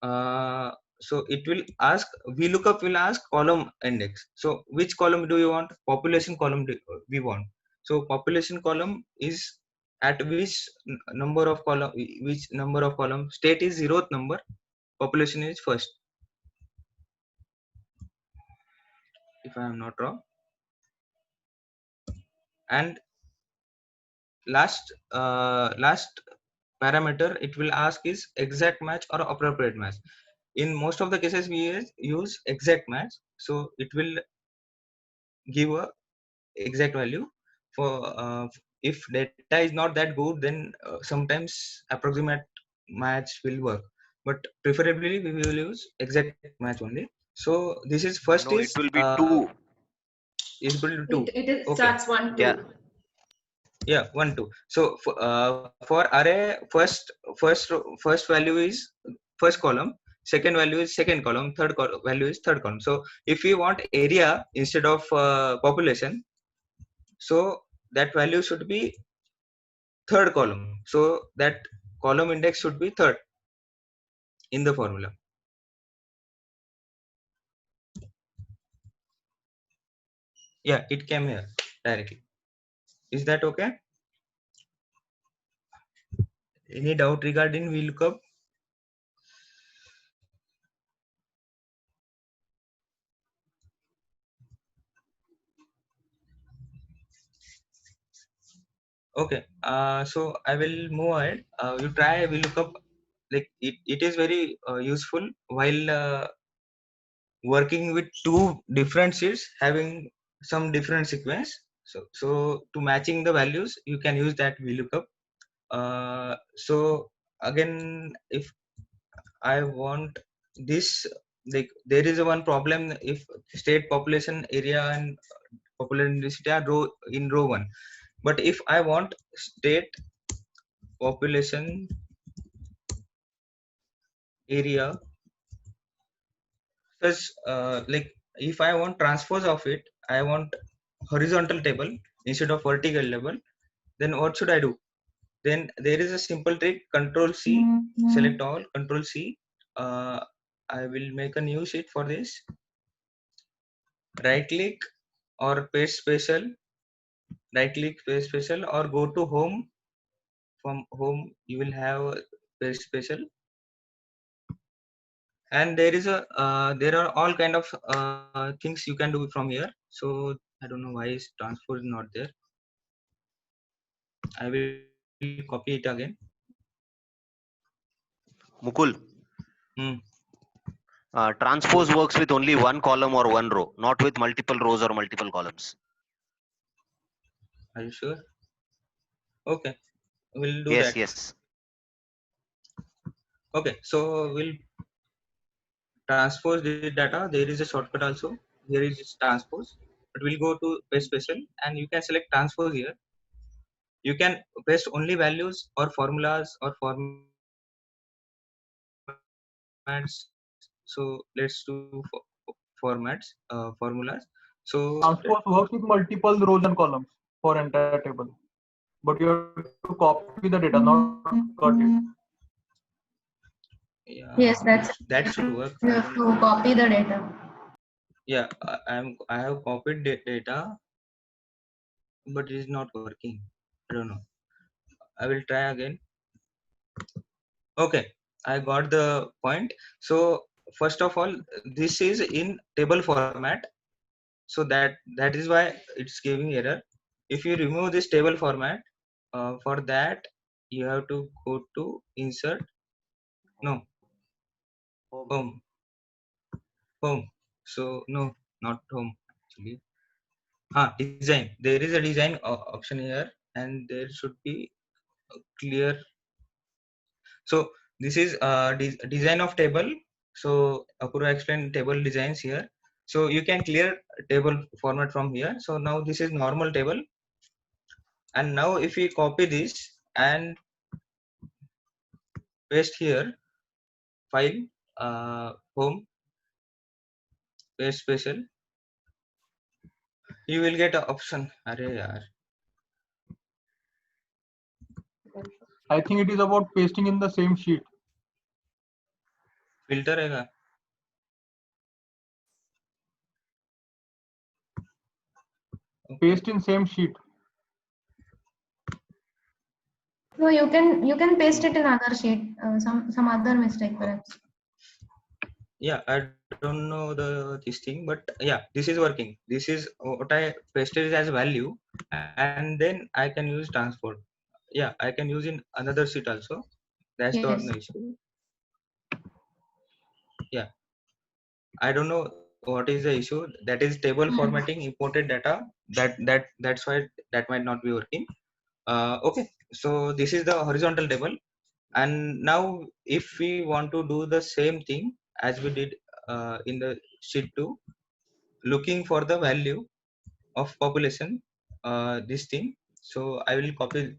So it will ask, VLOOKUP will ask column index. So which column do you want? Population column we want. So population column is at which number of column? State is 0th number, population is first, if I am not wrong. And last parameter it will ask is exact match or appropriate match. In most of the cases we use exact match, so it will give a exact value. For if data is not that good, then sometimes approximate match will work, but preferably we will use exact match only. So this is first No, is it will be 2. is equal to 2. It is Okay. starts 1 2. Yeah, 1 2. So for array, first value is first column, second value is second column, third value is third column. So if we want area instead of population, so that value should be third column. So that column index should be third in the formula. Yeah, it came here directly. Is that okay? Any doubt regarding VLOOKUP? Okay, so I will move ahead. You try VLOOKUP. Like it is very useful while working with two different sheets having some different sequence. So to matching the values, you can use that VLOOKUP. So again, if I want this, like there is a one problem if state, population, area, and population density are in row 1. But if I want state, population, area, such like if I want transpose of it, I want horizontal table instead of vertical table. Then what should I do? Then there is a simple trick: Control C, select all, Control C. I will make a new sheet for this. Right click or paste special, right click, paste special, or go to home. From home you will have paste special, and there is a there are all kind of things you can do from here. So I don't know why is transfer is not there. I will copy it again. Mukul, Hmm. transpose works with only one column or one row, not with multiple rows or multiple columns. Are you sure? Okay, we'll do Yes, that. yes. Okay, so we'll transpose the data. There is a shortcut also. Here is transpose, but we'll go to paste special, and you can select transpose here. You can paste only values or formulas or formats. So let's do formats, formulas. So Transpose works with multiple rows and columns for entire table, but you have to copy the data, not cut it. yeah, Yes, that's that should work. you have to copy the data. Yeah, I have copied data, but it is not working. I don't know. I will try again. Okay, I got the point. So first of all, this is in table format. So that is why it's giving error. If you remove this table format, for that you have to go to insert. No, home. Home. So no, not home actually. Design. There is a design option here, and there should be a clear. So this is design of table. So Apurva explained table designs here. So you can clear table format from here. So now this is normal table, and now if we copy this and paste here, file, home, paste special, you will get an option. Arey yaar. I think it is about pasting in the same sheet. Filter रहेगा. Paste in same sheet. No, you can paste it in other sheet. Some other mistake perhaps. Yeah, I don't know this thing, but yeah, this is working. This is what I pasted as value, and then I can use transport. Yeah, I can use in another sheet also. That's Yes. not the issue. Yeah, I don't know what is the issue. That is table formatting imported data. That's why that might not be working. Okay, so this is the horizontal table, and now if we want to do the same thing as we did in the sheet 2, looking for the value of population, this thing. So I will copy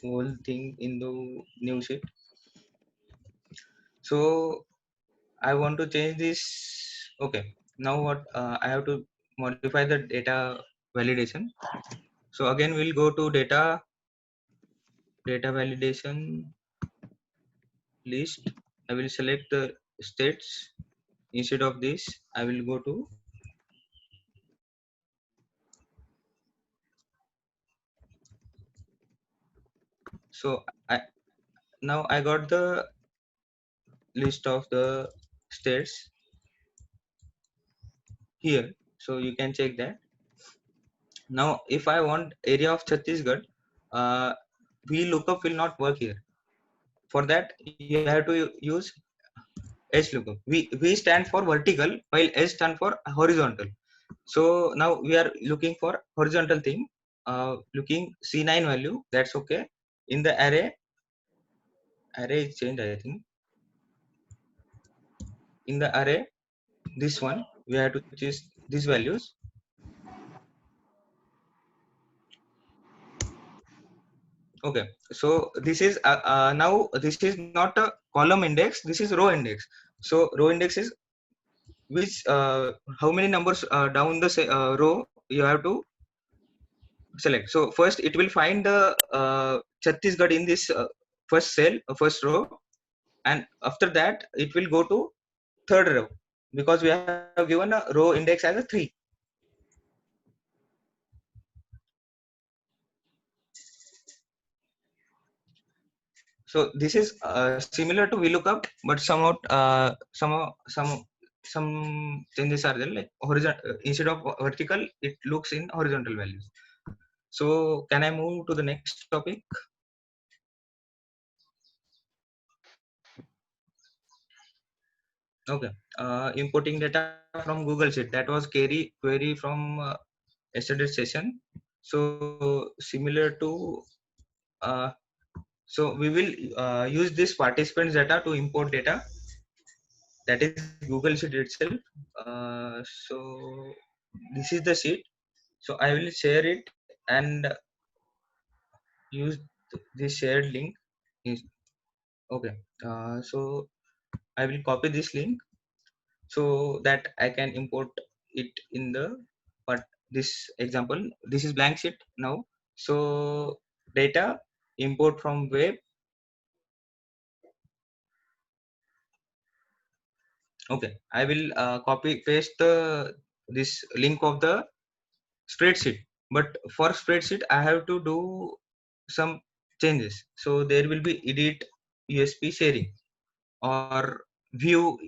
whole thing in the new sheet. So I want to change this. Okay, now what I have to modify the data validation. So again we'll go to data validation. list, I will select the states. Instead of this, I will go to so I now I got the list of the states here, so you can check that. Now if I want area of Chhattisgarh, uh, VLOOKUP will not work here. For that you have to use HLOOKUP. V stand for vertical while H stand for horizontal. So now we are looking for horizontal thing, looking C9 value, that's okay. In the array is changed, I think. In the array, this one we have to choose these values. Okay, so this is now this is not a column index, this is row index. So row index is which how many numbers down the row you have to select. So first it will find the Chhattisgarh in this first cell, first row, and after that it will go to third row, because we have given a row index as a 3. So this is similar to VLOOKUP, but somewhat some changes are there, like horizontal instead of vertical it looks in horizontal values. So can I move to the next topic? Okay, importing data from Google Sheet, that was query from yesterday's session. So similar to so we will use this participants data to import data, that is Google Sheet itself. So this is the sheet. So I will share it and use this shared link. Okay. So I will copy this link so that I can import it in the but this example. This is blank sheet now. So data import from web. Okay, I will copy paste the this link of the spreadsheet, but for spreadsheet I have to do some changes. So there will be edit USP sharing or view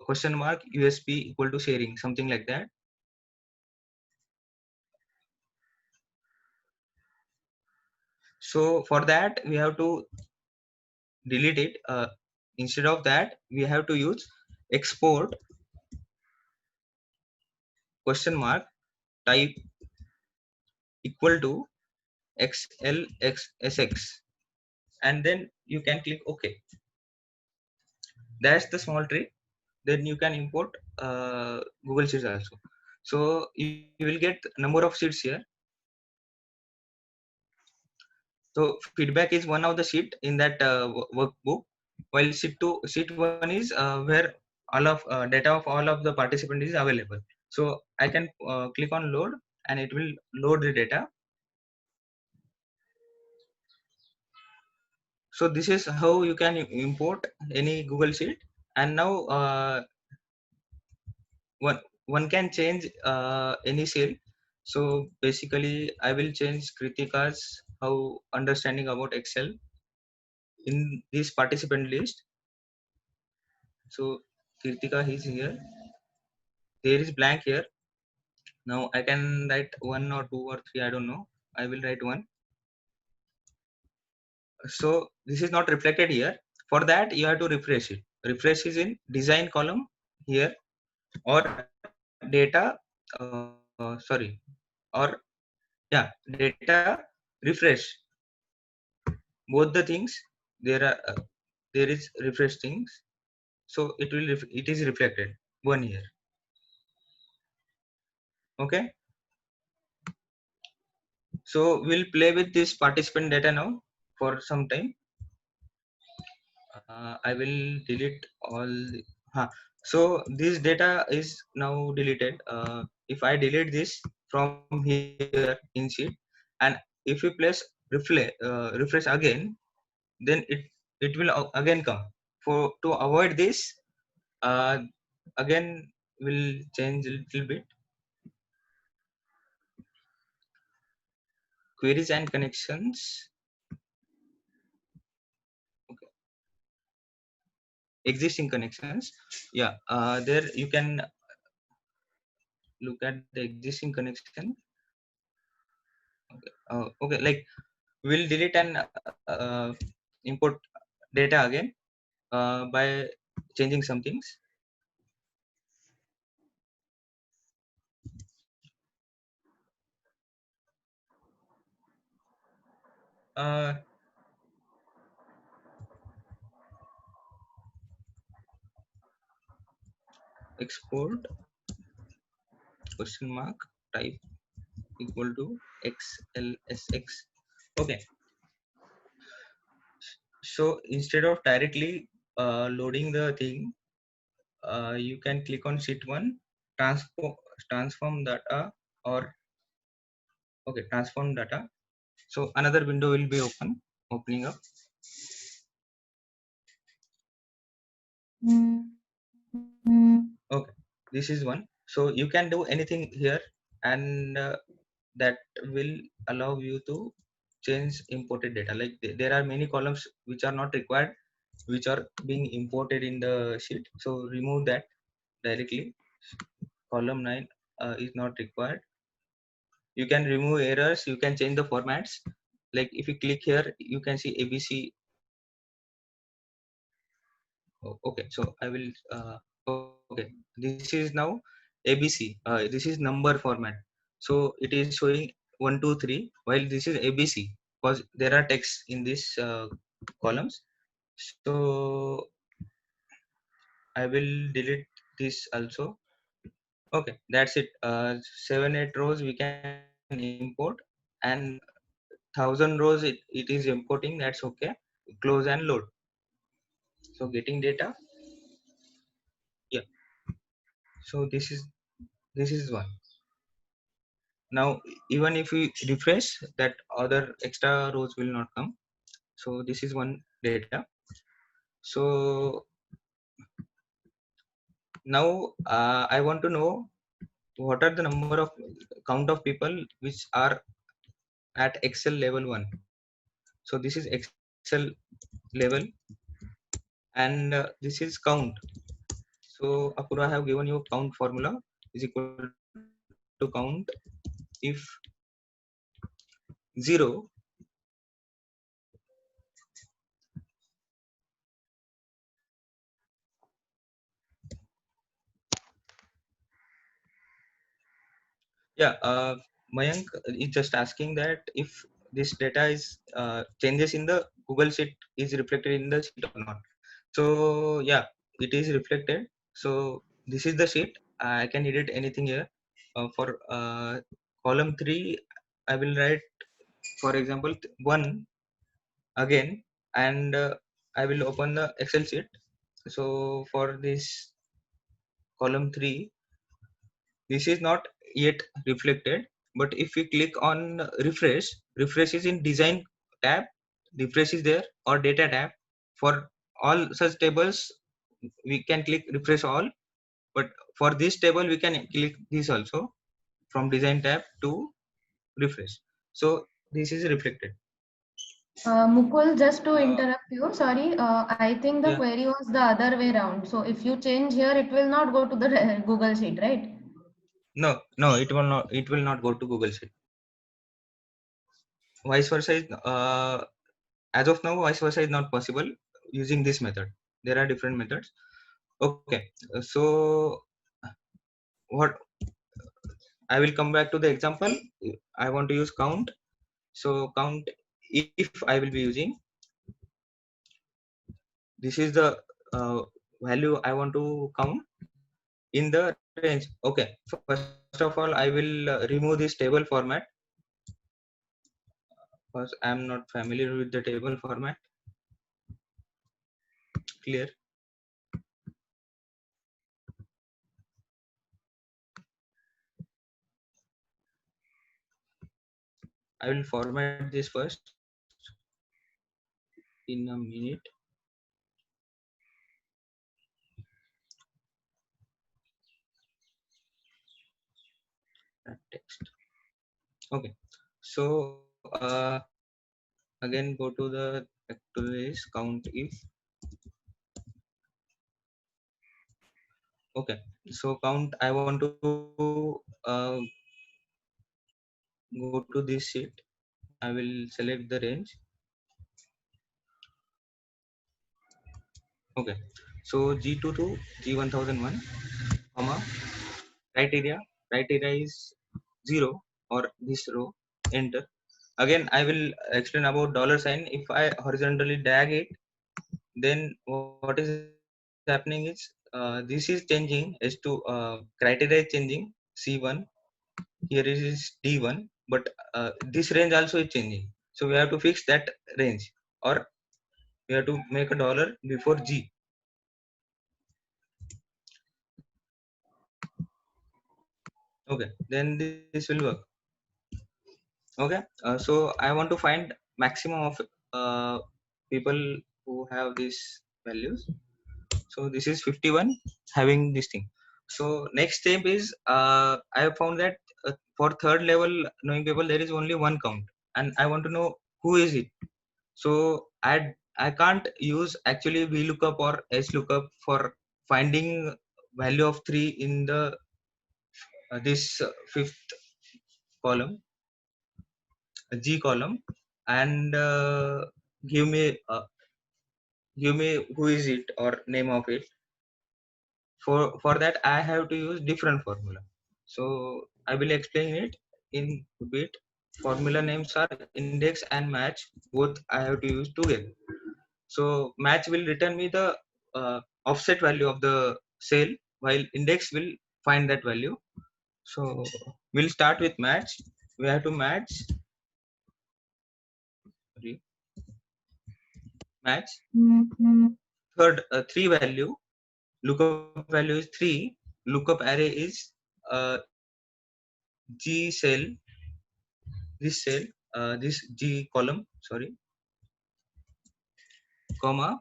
question mark USP equal to sharing, something like that. So for that we have to delete it. Instead of that we have to use export question mark type equal to XLXSX, and then you can click OK. That's the small trick. Then you can import Google Sheets also. So you will get number of sheets here. So feedback is one of the sheet in that workbook, while sheet one is where all of data of all of the participants is available. So I can click on load and it will load the data. So this is how you can import any Google Sheet. And now one can change any cell. So basically I will change Kritika's how understanding about Excel in this participant list. So Kritika is here. There is blank here. Now I can write 1 or 2 or 3. I don't know. I will write 1. So this is not reflected here. For that you have to refresh it. Refresh is in design column here, or data. Sorry, or yeah, data refresh. Both the things there are. There is refresh things. So it will it is reflected 1 here. Okay. So we'll play with this participant data now for some time. I will delete all. So this data is now deleted. If I delete this from here in sheet, and if you press refresh again, then it will again come. For to avoid this, again we'll change a little bit. Queries and connections. Okay. Existing connections. Yeah, there you can look at the existing connection. Okay, okay, like we'll delete and import data again by changing some things. Uh, export question mark type equal to XLSX. Okay, so instead of directly loading the thing, you can click on sheet 1, transform data, or okay, transform data. So another window will be opening up. Okay, this is one. So you can do anything here, and that will allow you to change imported data. Like there are many columns which are not required, which are being imported in the sheet. So remove that directly. Column 9 is not required. You can remove errors. You can change the formats. Like if you click here, you can see ABC. Oh, okay, so I will. Okay, this is now ABC. This is number format. So it is showing 1, 2, 3, while this is ABC because there are texts in this columns. So I will delete this also. Okay, that's it. 7, 8 rows we can import, and 1,000 rows it is importing. That's okay. Close and load. So getting data. Yeah. So this is one. Now even if we refresh, that other extra rows will not come. So this is one data. So now I want to know what are the number of count of people which are at Excel level 1. So this is Excel level, and this is count. So Apurva, I have given you count formula is equal to count if 0 Yeah, Mayank is just asking that if this data is changes in the Google Sheet is reflected in the sheet or not. So yeah, it is reflected. So this is the sheet. I can edit anything here. For column 3, I will write, for example, 1 again, and I will open the Excel sheet. So for this column 3, this is not yet reflected, but if we click on refresh is in design tab, refresh is there, or data tab. For all such tables we can click refresh all, but for this table we can click this also, from design tab to refresh. So this is reflected. Mukul, just to uh, interrupt you, sorry, I think the yeah, query was the other way around. So if you change here, it will not go to the Google Sheet, right? no, it will not go to Google Sheet. Vice versa is as of now, vice versa is not possible using this method. There are different methods. Okay, so what I will come back to the example. I want to use count. So count, if I will be using, this is the value I want to count in the range. Okay, first of all I will remove this table format because I am not familiar with the table format. Clear. I will format this first in a minute. text. Okay, so again go to the factorial count if. Okay, so count, I want to go to this sheet. I will select the range. Okay, so G2 to G1001, comma, criteria is 0 or this row, enter. Again I will explain about dollar sign. If I horizontally drag it, then what is happening is this is changing S2, criteria is changing C1, here it is D1, but this range also is changing, so we have to fix that range, or we have to make a dollar before G. Okay, then this will work. Okay, so I want to find maximum of people who have these values. So this is 51 having this thing. So next step is I have found that for third level knowing people there is only one count, and I want to know who is it. So I can't use actually VLOOKUP or SLOOKUP for finding value of 3 in the this fifth column, G column, and give me who is it or name of it. For that I have to use different formula, so I will explain it in a bit. Formula names are index and match, both I have to use together. So match will return me the offset value of the cell, while index will find that value. So we'll start with match. We have to match, sorry, match third 3 value. Lookup value is 3. Lookup array is G cell, this cell, this G column, sorry, comma,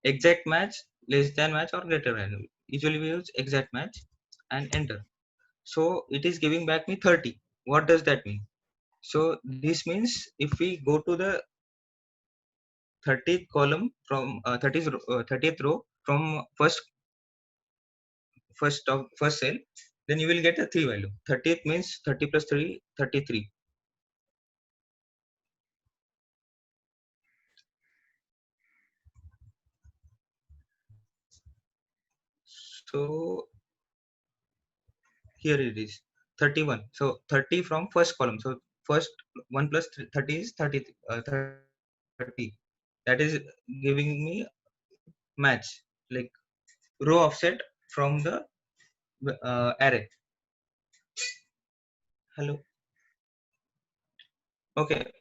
exact match, less than match or greater than. Usually we use exact match and enter. So it is giving back me 30. What does that mean? So this means if we go to the 30th column from 30th row from first cell, then you will get a 3 value. 30th means 30 plus 3, 33. So here it is 31. So 30 from first column, so first 1 plus 30 is 30, 30. That is giving me match, like row offset from the array. Hello. Okay,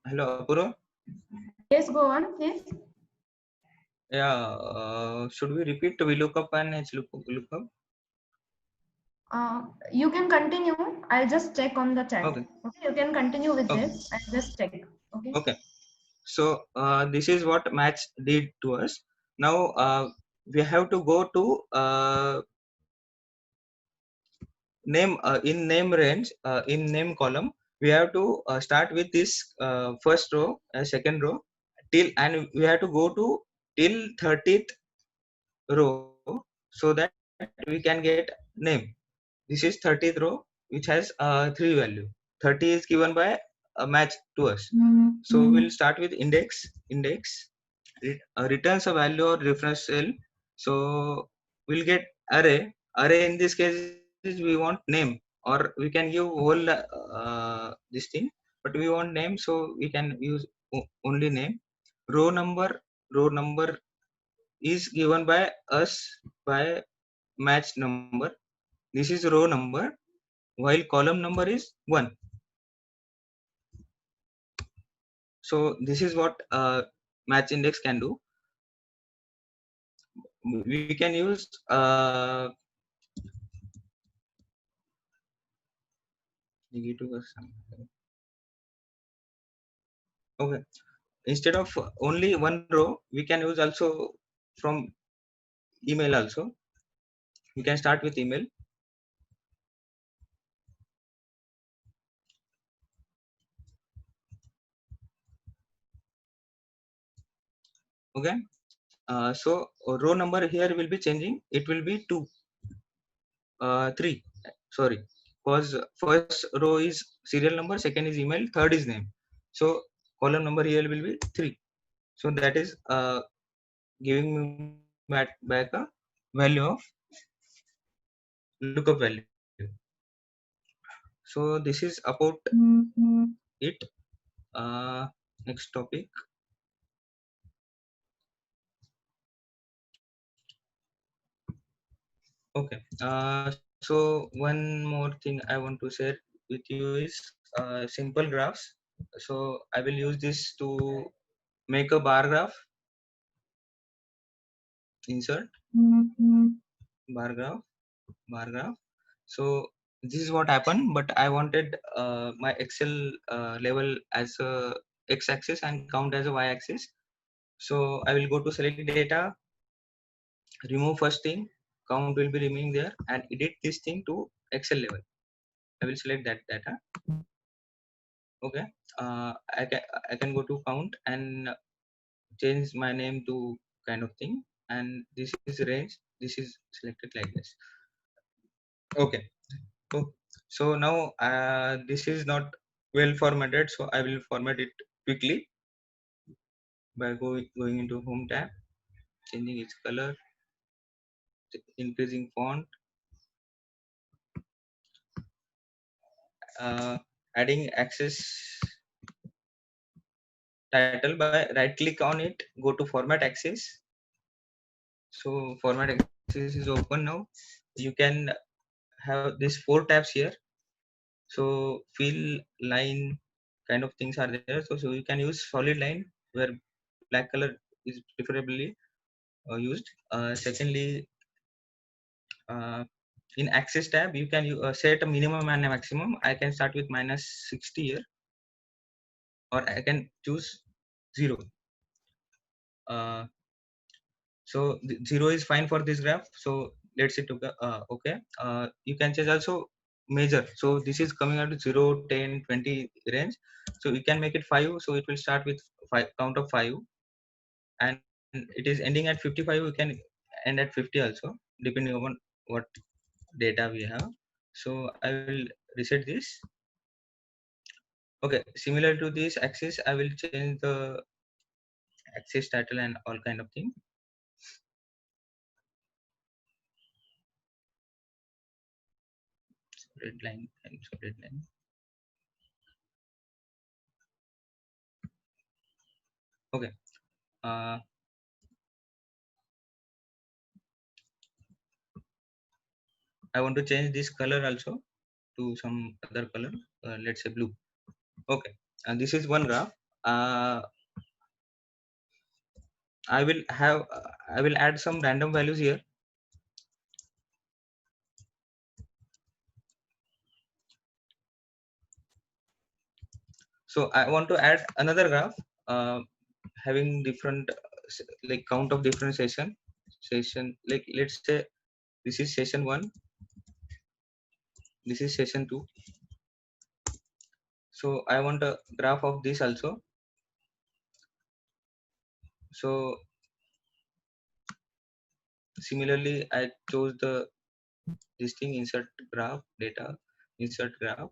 hello Apuro. Yes, go on, please. Yeah, should we repeat VLOOKUP and HLOOKUP? You can continue. I'll just check on the chat. Okay. Okay, you can continue with Okay. this. I'll just check. Okay. Okay, so this is what match did to us. Now we have to go to name, in name range, in name column. We have to start with this first row, second row, till, and we have to go to till 30th row, so that we can get name. This is 30th row, which has 3 value. 30 is given by a match to us. So we'll start with index. Returns a value or reference cell. So we'll get array in this case is we want name, or we can give whole this thing, but we want name, so we can use only name. Row number is given by us by match number. This is row number, while column number is 1. So this is what match index can do. We can use negative or something. Okay, instead of only one row, we can use also from email also. You can start with email. Okay. So row number here will be changing. It will be 2, 3. Sorry, because first row is serial number, second is email, third is name. So column number here will be 3. So that is giving me back a value of lookup value. So this is about it. Next topic. Okay. So one more thing I want to share with you is simple graphs. So I will use this to make a bar graph. Insert bar graph. So this is what happened, but I wanted my Excel level as a x-axis and count as a y-axis. So I will go to select data, remove first thing, count will be remaining there, and edit this thing to Excel level. I will select that data. Okay. I can go to count and change my name to kind of thing, and this is range. This is selected like this. Okay. So now this is not well formatted, so I will format it quickly by going into home tab, changing its color, increasing font, adding axis title by right click on it, go to format axis. So format axis is open now. You can have these 4 tabs here. So fill, line kind of things are there. So you can use solid line where black color is preferably used. Secondly, in axis tab you can set a minimum and a maximum. I can start with -60 here, or I can choose 0. So 0 is fine for this graph, so let's say okay. You can change also measure. So this is coming out to 0, 10, 20 range, so we can make it 5. So it will start with 5, count of 5, and it is ending at 55. We can end at 50 also, depending on what data we have. So I will reset this. Okay, similar to this axis, I will change the axis title and all kind of thing. Red line and solid line. Okay. I want to change this color also to some other color. Let's say blue. Okay. And this is one graph. I will have I will add some random values here. So I want to add another graph having different like count of different session. Like let's say this is session 1. This is session 2. So I want a graph of this also. So similarly, I chose this thing, insert graph data, insert graph.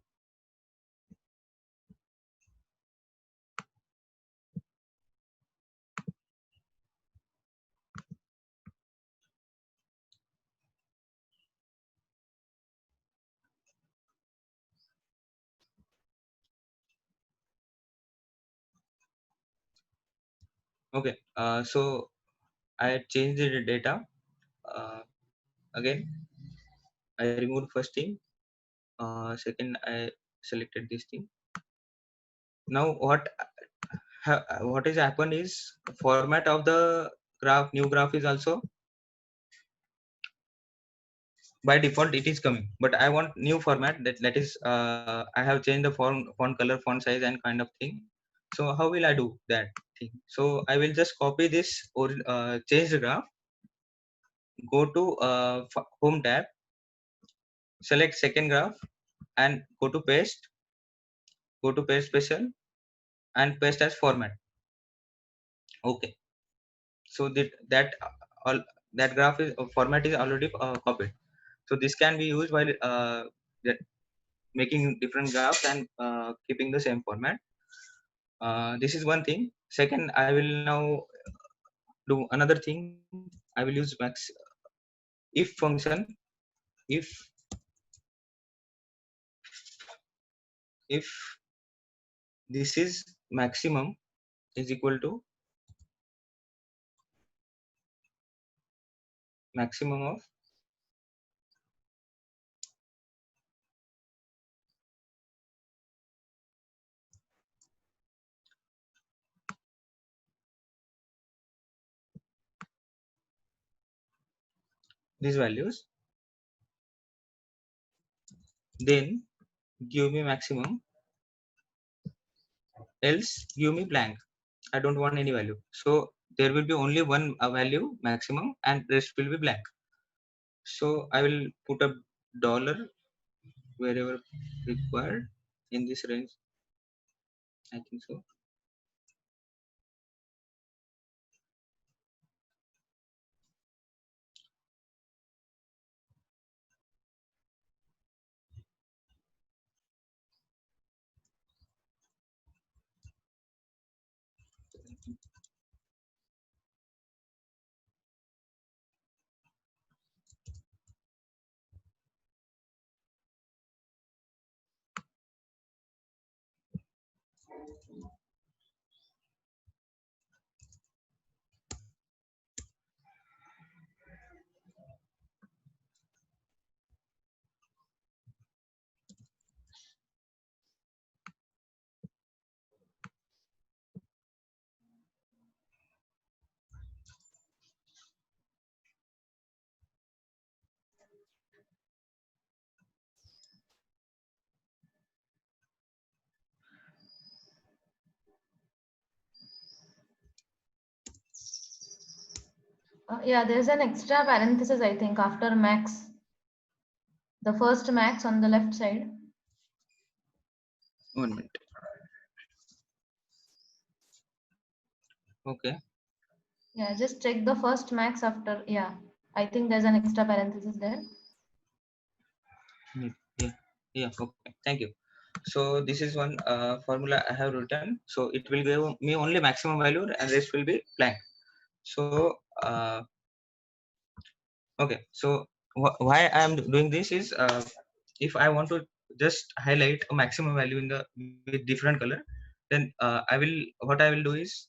Okay. So I changed the data. Again, I removed first thing. Second, I selected this thing. Now what is happened is format of the graph, new graph is also by default it is coming, but I want new format that is I have changed the font color, font size and kind of thing. So how will I do that thing? So I will just copy this or change the graph go to home tab, select second graph and go to paste special and paste as format. Okay, so that all that graph is format is already copied. So this can be used while making different graphs and keeping the same format. This is one thing. Second, I will now do another thing. I will use if function. If this is maximum is equal to maximum of these values, then give me maximum, else give me blank. I don't want any value. So there will be only one value maximum and rest will be blank. So I will put a dollar wherever required in this range. I think so. Yeah, there's an extra parenthesis, I think, after max. The first max on the left side. 1 minute. Okay. Yeah, just check the first max after. Yeah, I think there's an extra parenthesis there. Yeah. Okay. Thank you. So this is one formula I have written. So it will give me only maximum value and rest will be blank. So okay. So why I am doing this is if I want to just highlight a maximum value in the with different color, then what I will do is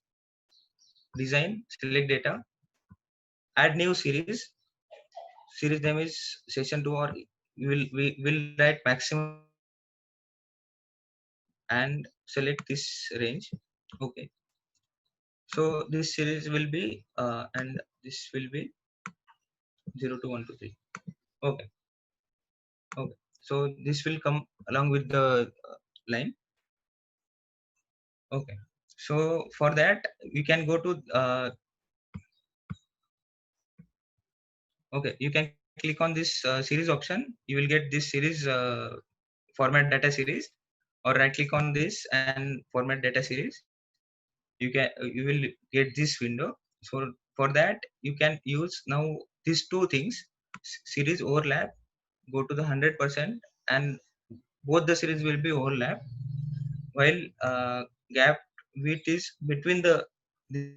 design, select data, add new series. Series name is session 2 or we will write maximum and select this range. Okay. So this series will be and this will be 0 to 1 to 3. Okay. Okay. So this will come along with the line. Okay. So for that you can go to okay, you can click on this series option. You will get this series format data series, or right click on this and format data series. You will get this window. So for that you can use now these two things: series overlap, go to the 100%, and both the series will be overlap, while gap width is between this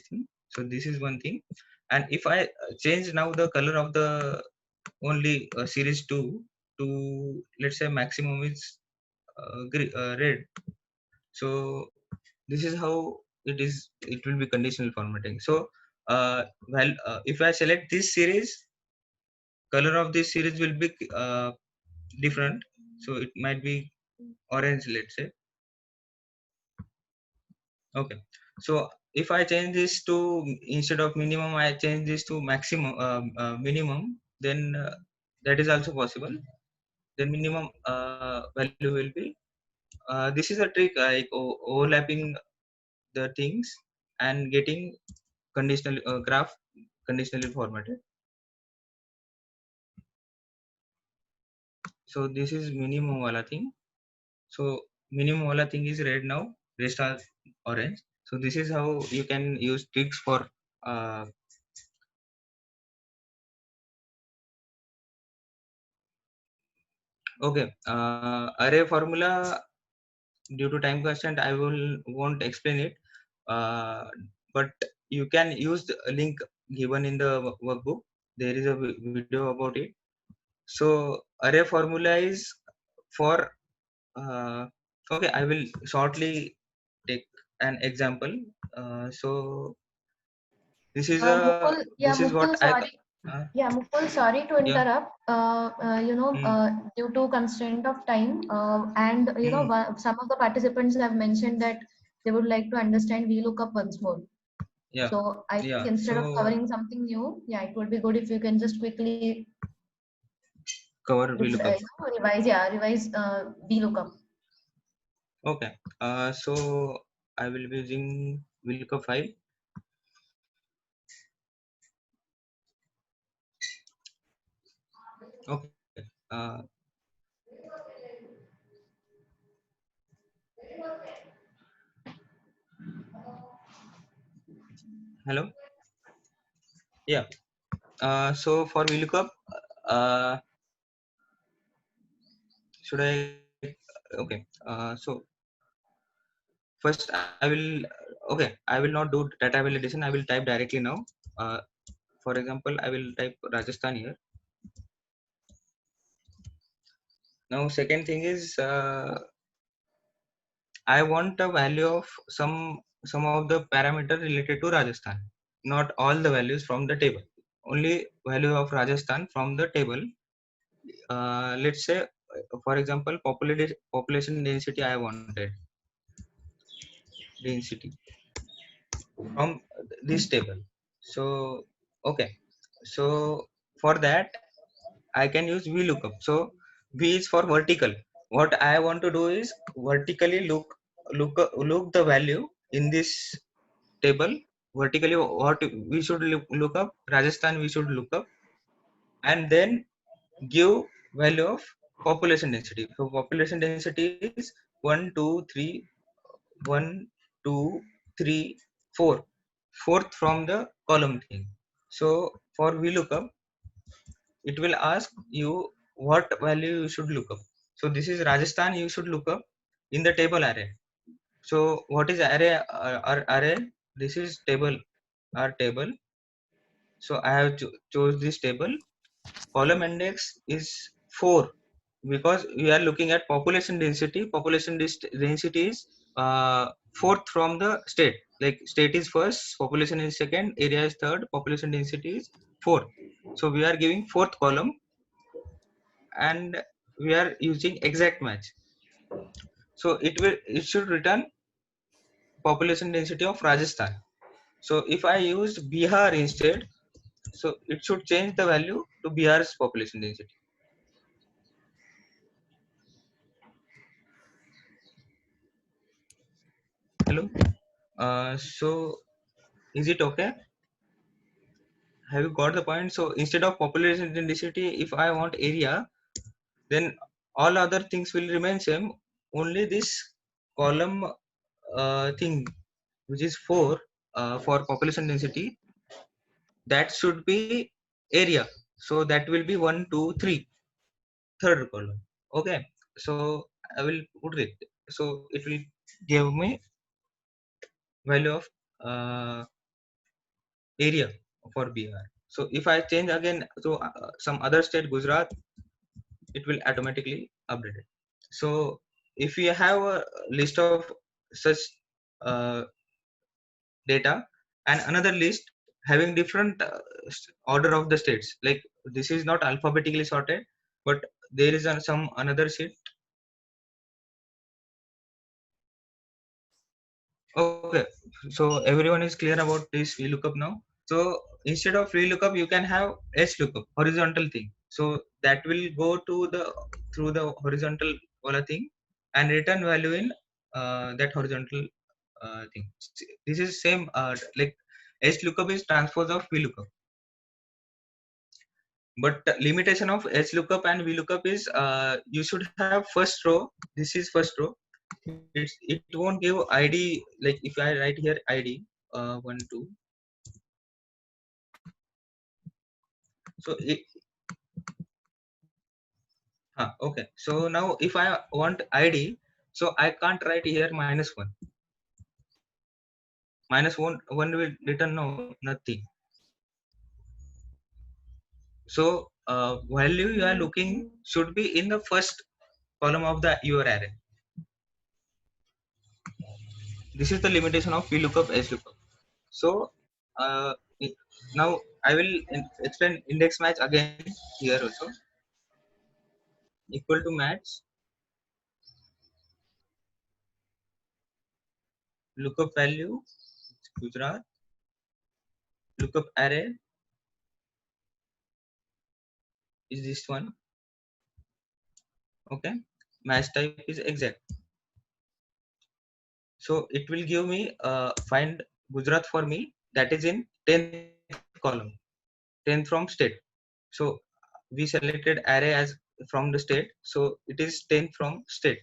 thing. So this is one thing. And if I change now the color of the only series 2 to, let's say, maximum is red. So this is how it will be conditional formatting. So if I select this series, color of this series will be different. So it might be orange, let's say. Okay. So if I change this to, instead of minimum, I change this to maximum minimum, then that is also possible. Then minimum value will be this is a trick, like overlapping the things and getting conditional graph conditionally formatted. So this is minimum wala thing. So minimum wala thing is red now, rest are orange. So this is how you can use tricks for okay. Array formula, due to time constraint, I won't explain it. But you can use the link given in the workbook. There is a video about it. So array formula is for okay. I will shortly take an example. So this is Mukul, yeah, this is what Mukul, sorry. uh, Yeah, Mukul, sorry to yeah. interrupt. Due to constraint of time, and some of the participants have mentioned that they would like to understand VLOOKUP once more. Yeah. So I think Yeah. instead of So covering something new, yeah, it would be good if you can just quickly cover VLOOKUP. revise VLOOKUP. Okay. So I will be using VLOOKUP file. Okay. Uh, hello. Yeah. So for VLOOKUP, should I? Okay. So first I will. Okay. I will not do data validation. I will type directly now. Uh, for example, I will type Rajasthan here. Now, second thing is I want a value of some of the parameter related to Rajasthan. Not all the values from the table. Only value of Rajasthan from the table. Let's say, for example, population density. I wanted density from this table. So okay. So for that I can use VLOOKUP. So V is for vertical. What I want to do is vertically look the value in this table. Vertically, what we should look up, Rajasthan we should look up, and then give value of population density. So population density is 1, 2, 3, 1, 2, 3, 4. Fourth from the column thing. So for VLOOKUP, it will ask you what value you should look up. So this is Rajasthan you should look up in the table array. So what is array? Array. This is table. Our table. So I have chose this table. Column index is 4 because we are looking at population density. Population density is fourth from the state. Like state is first, population is second, area is third, population density is fourth. So we are giving fourth column and we are using exact match. So it should return population density of Rajasthan. So if I use Bihar instead, so it should change the value to Bihar's population density. Hello. So is it okay? Have you got the point? So instead of population density, if I want area, then all other things will remain same. Only this column thing, which is 4 for population density, that should be area. So that will be 1, 2, 3, third column. Okay. So I will put it. So it will give me value of area for Bihar. So if I change again to some other state, Gujarat, it will automatically update it. So if we have a list of such uh, data and another list having different order of the states, like this is not alphabetically sorted, but there is some another sheet. Okay, so everyone is clear about this VLOOKUP now. So instead of VLOOKUP, you can have HLOOKUP, horizontal thing. So that will go to the through the horizontal wala thing and return value in that horizontal thing. This is same like HLOOKUP is transpose of VLOOKUP. But the limitation of HLOOKUP and VLOOKUP is you should have first row. This is first row. It won't give ID. Like if I write here ID 1 2. So okay. So now if I want ID, so I can't write here -1. -1 will return no nothing. So value you are looking should be in the first column of your array. This is the limitation of VLOOKUP, HLOOKUP. So uh, now I will explain index match again here also. Equal to match lookup value Gujarat, lookup array is this one. Okay, match type is exact. So it will give me find Gujarat for me, that is in 10th column, 10th from state. So we selected array as from the state, so it is 10th from state.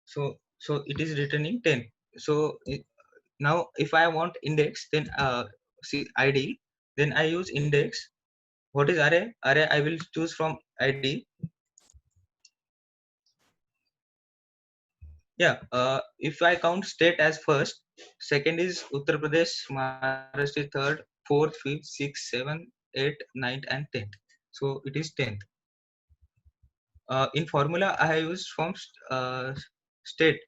So it is returning 10. So now if I want index, then see ID, then I use index. What is array? Array I will choose from ID. Yeah, if I count state as first, second is Uttar Pradesh, Maharashtra is third, fourth, fifth, sixth, seventh, eighth, ninth, and 10th. So it is 10th. In formula, I have used from state.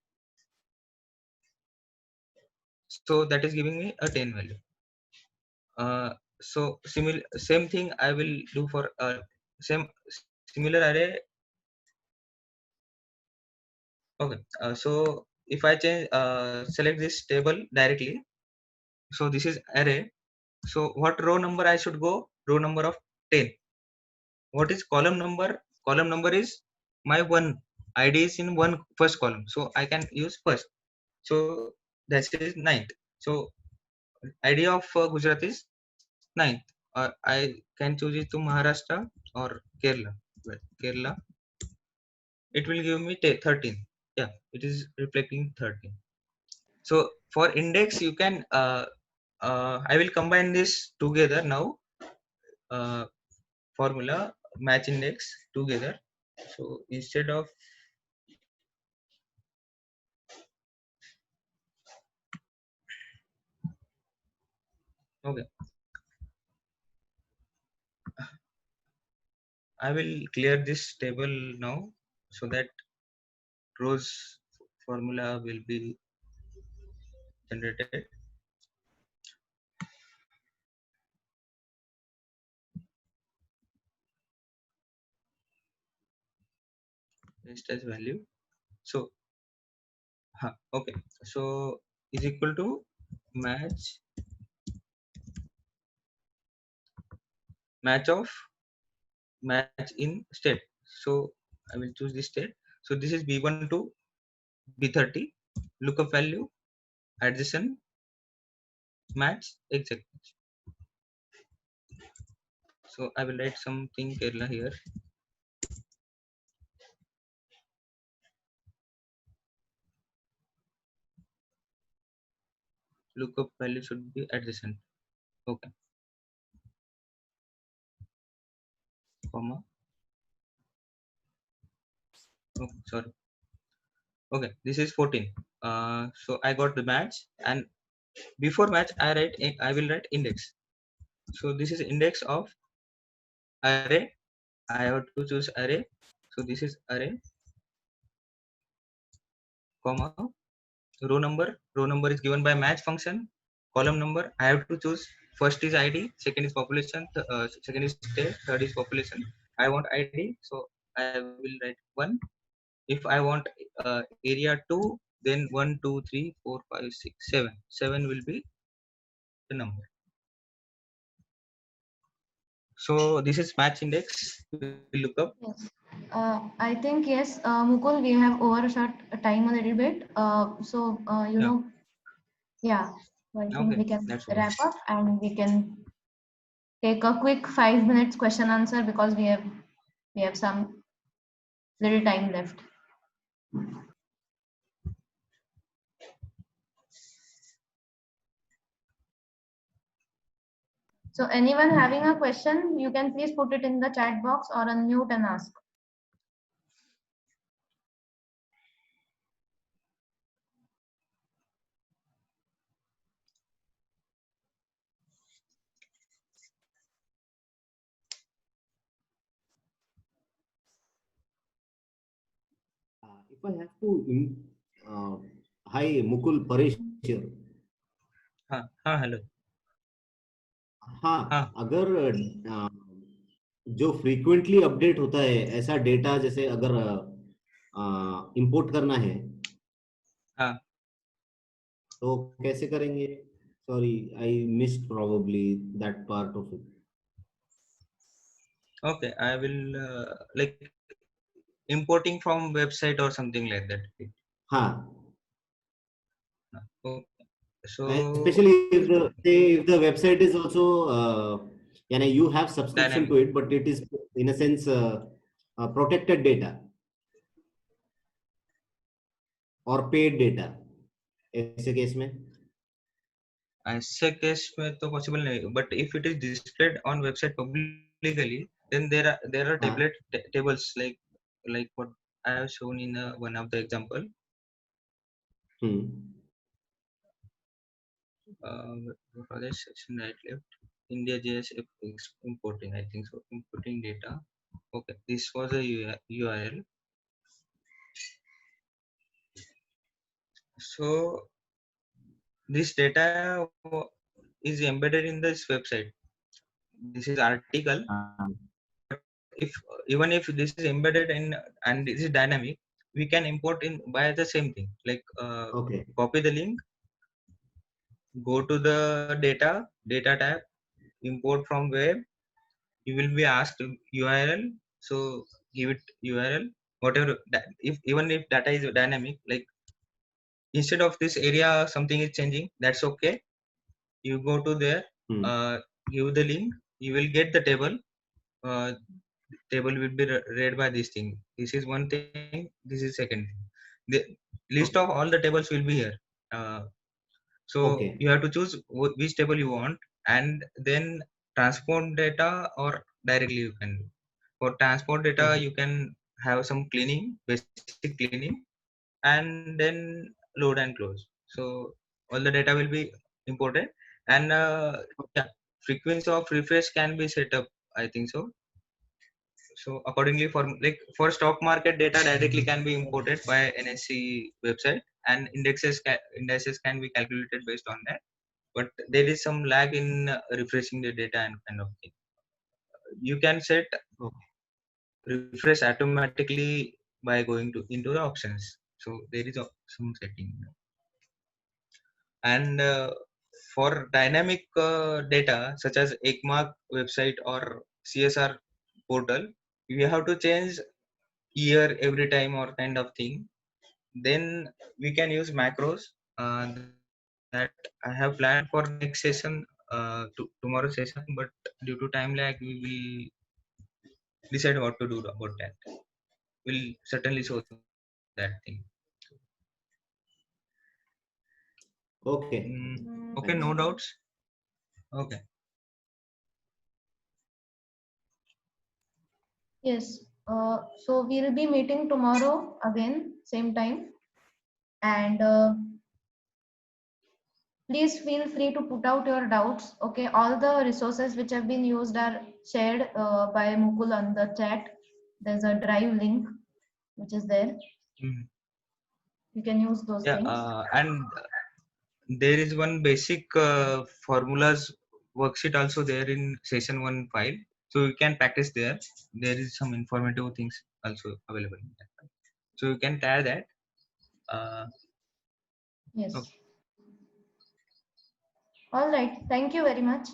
So that is giving me a 10 value. So same thing I will do for similar array. Okay. So if I change select this table directly, so this is array. So what row number I should go? Row number of 10. What is column number? Column number is my one. ID is in one first column, so I can use first. So that is 9th. So ID of Gujarat is 9th. Or I can choose it to Maharashtra or Kerala. Well, Kerala. It will give me 13. Yeah, it is reflecting 13. So for index, you can. I will combine this together now. Formula match index together. So instead of okay, I will clear this table now so that rows formula will be generated. Just as value. So okay, so is equal to match of match in state. So I will choose this state. So this is B1 to B30. Lookup value adjacent match exact. So I will write something Kerala here. Lookup value should be adjacent. Okay. Comma. Oh, sorry. Okay, this is 14. So I got the match, and before match I will write index. So this is index of array. I have to choose array. So this is array, comma, row number. Row number is given by match function. Column number I have to choose. First is ID, second is population, second is state, third is population. I want ID, so I will write 1. If I want area 2, then 1, 2, 3, 4, 5, 6, 7. 7 will be the number. So this is match index. We look up. Yes. I think yes, Mukul, we have overshot time a little bit. So you Yeah. know, yeah. So I think Okay, we can that's okay. wrap up and we can take a quick 5 minutes question answer because we have some little time left. So anyone having a question, you can please put it in the chat box or unmute and ask. If I have to, hi Mukul, Paresh here. हाँ hello हाँ, हाँ अगर जो frequently update होता है ऐसा data, जैसे अगर इंपोर्ट करना है हाँ तो कैसे करेंगे? Sorry, I missed probably that part of it. okay I will like importing from website or something like that. हाँ, Okay. So especially if the website is also you have subscription dynamic. to it, but it is in a sense protected data or paid data. ऐसे case में ऐसे case में तो possible नहीं, but if it is displayed on website publicly, then there are हाँ. tables like what I have shown in one of the example. What are the section right left? India JS importing, I think so. Importing data. Okay, this was a URL. So this data is embedded in this website. This is article. If even if this is embedded in and this is dynamic, we can import in by the same thing, like Okay. copy the link, go to the data tab, import from web. You will be asked URL, so give it URL, whatever if even if data is dynamic, like instead of this area something is changing, that's okay. You go to there, give the link, you will get the table. Table will be read by this thing. This is one thing, this is second thing. The list of all the tables will be here. So Okay. you have to choose which table you want, and then transport data or directly you can. For transport data, Okay. you can have some cleaning, basic cleaning, and then load and close. So all the data will be imported, and yeah, frequency of refresh can be set up, I think so. So accordingly, for stock market data directly can be imported by NSE website, and indices can be calculated based on that. But there is some lag in refreshing the data and kind of thing. You can set refresh automatically by going to into the options. So there is some setting. And for dynamic data such as ECMARC website or CSR portal, you have to change year every time or kind of thing. Then we can use macros that I have planned for next session, tomorrow session, but due to time lag we will decide what to do about that. We'll certainly show that thing. Okay. Okay, no doubts. Okay. Yes. So we'll be meeting tomorrow again, same time. And please feel free to put out your doubts. Okay. All the resources which have been used are shared by Mukul on the chat. There's a Drive link which is there. You can use those things. And there is one basic formulas worksheet also there in session 1 file, so you can practice there. There is some informative things also available in that file, so you can try that. Yes. Okay. All right. Thank you very much.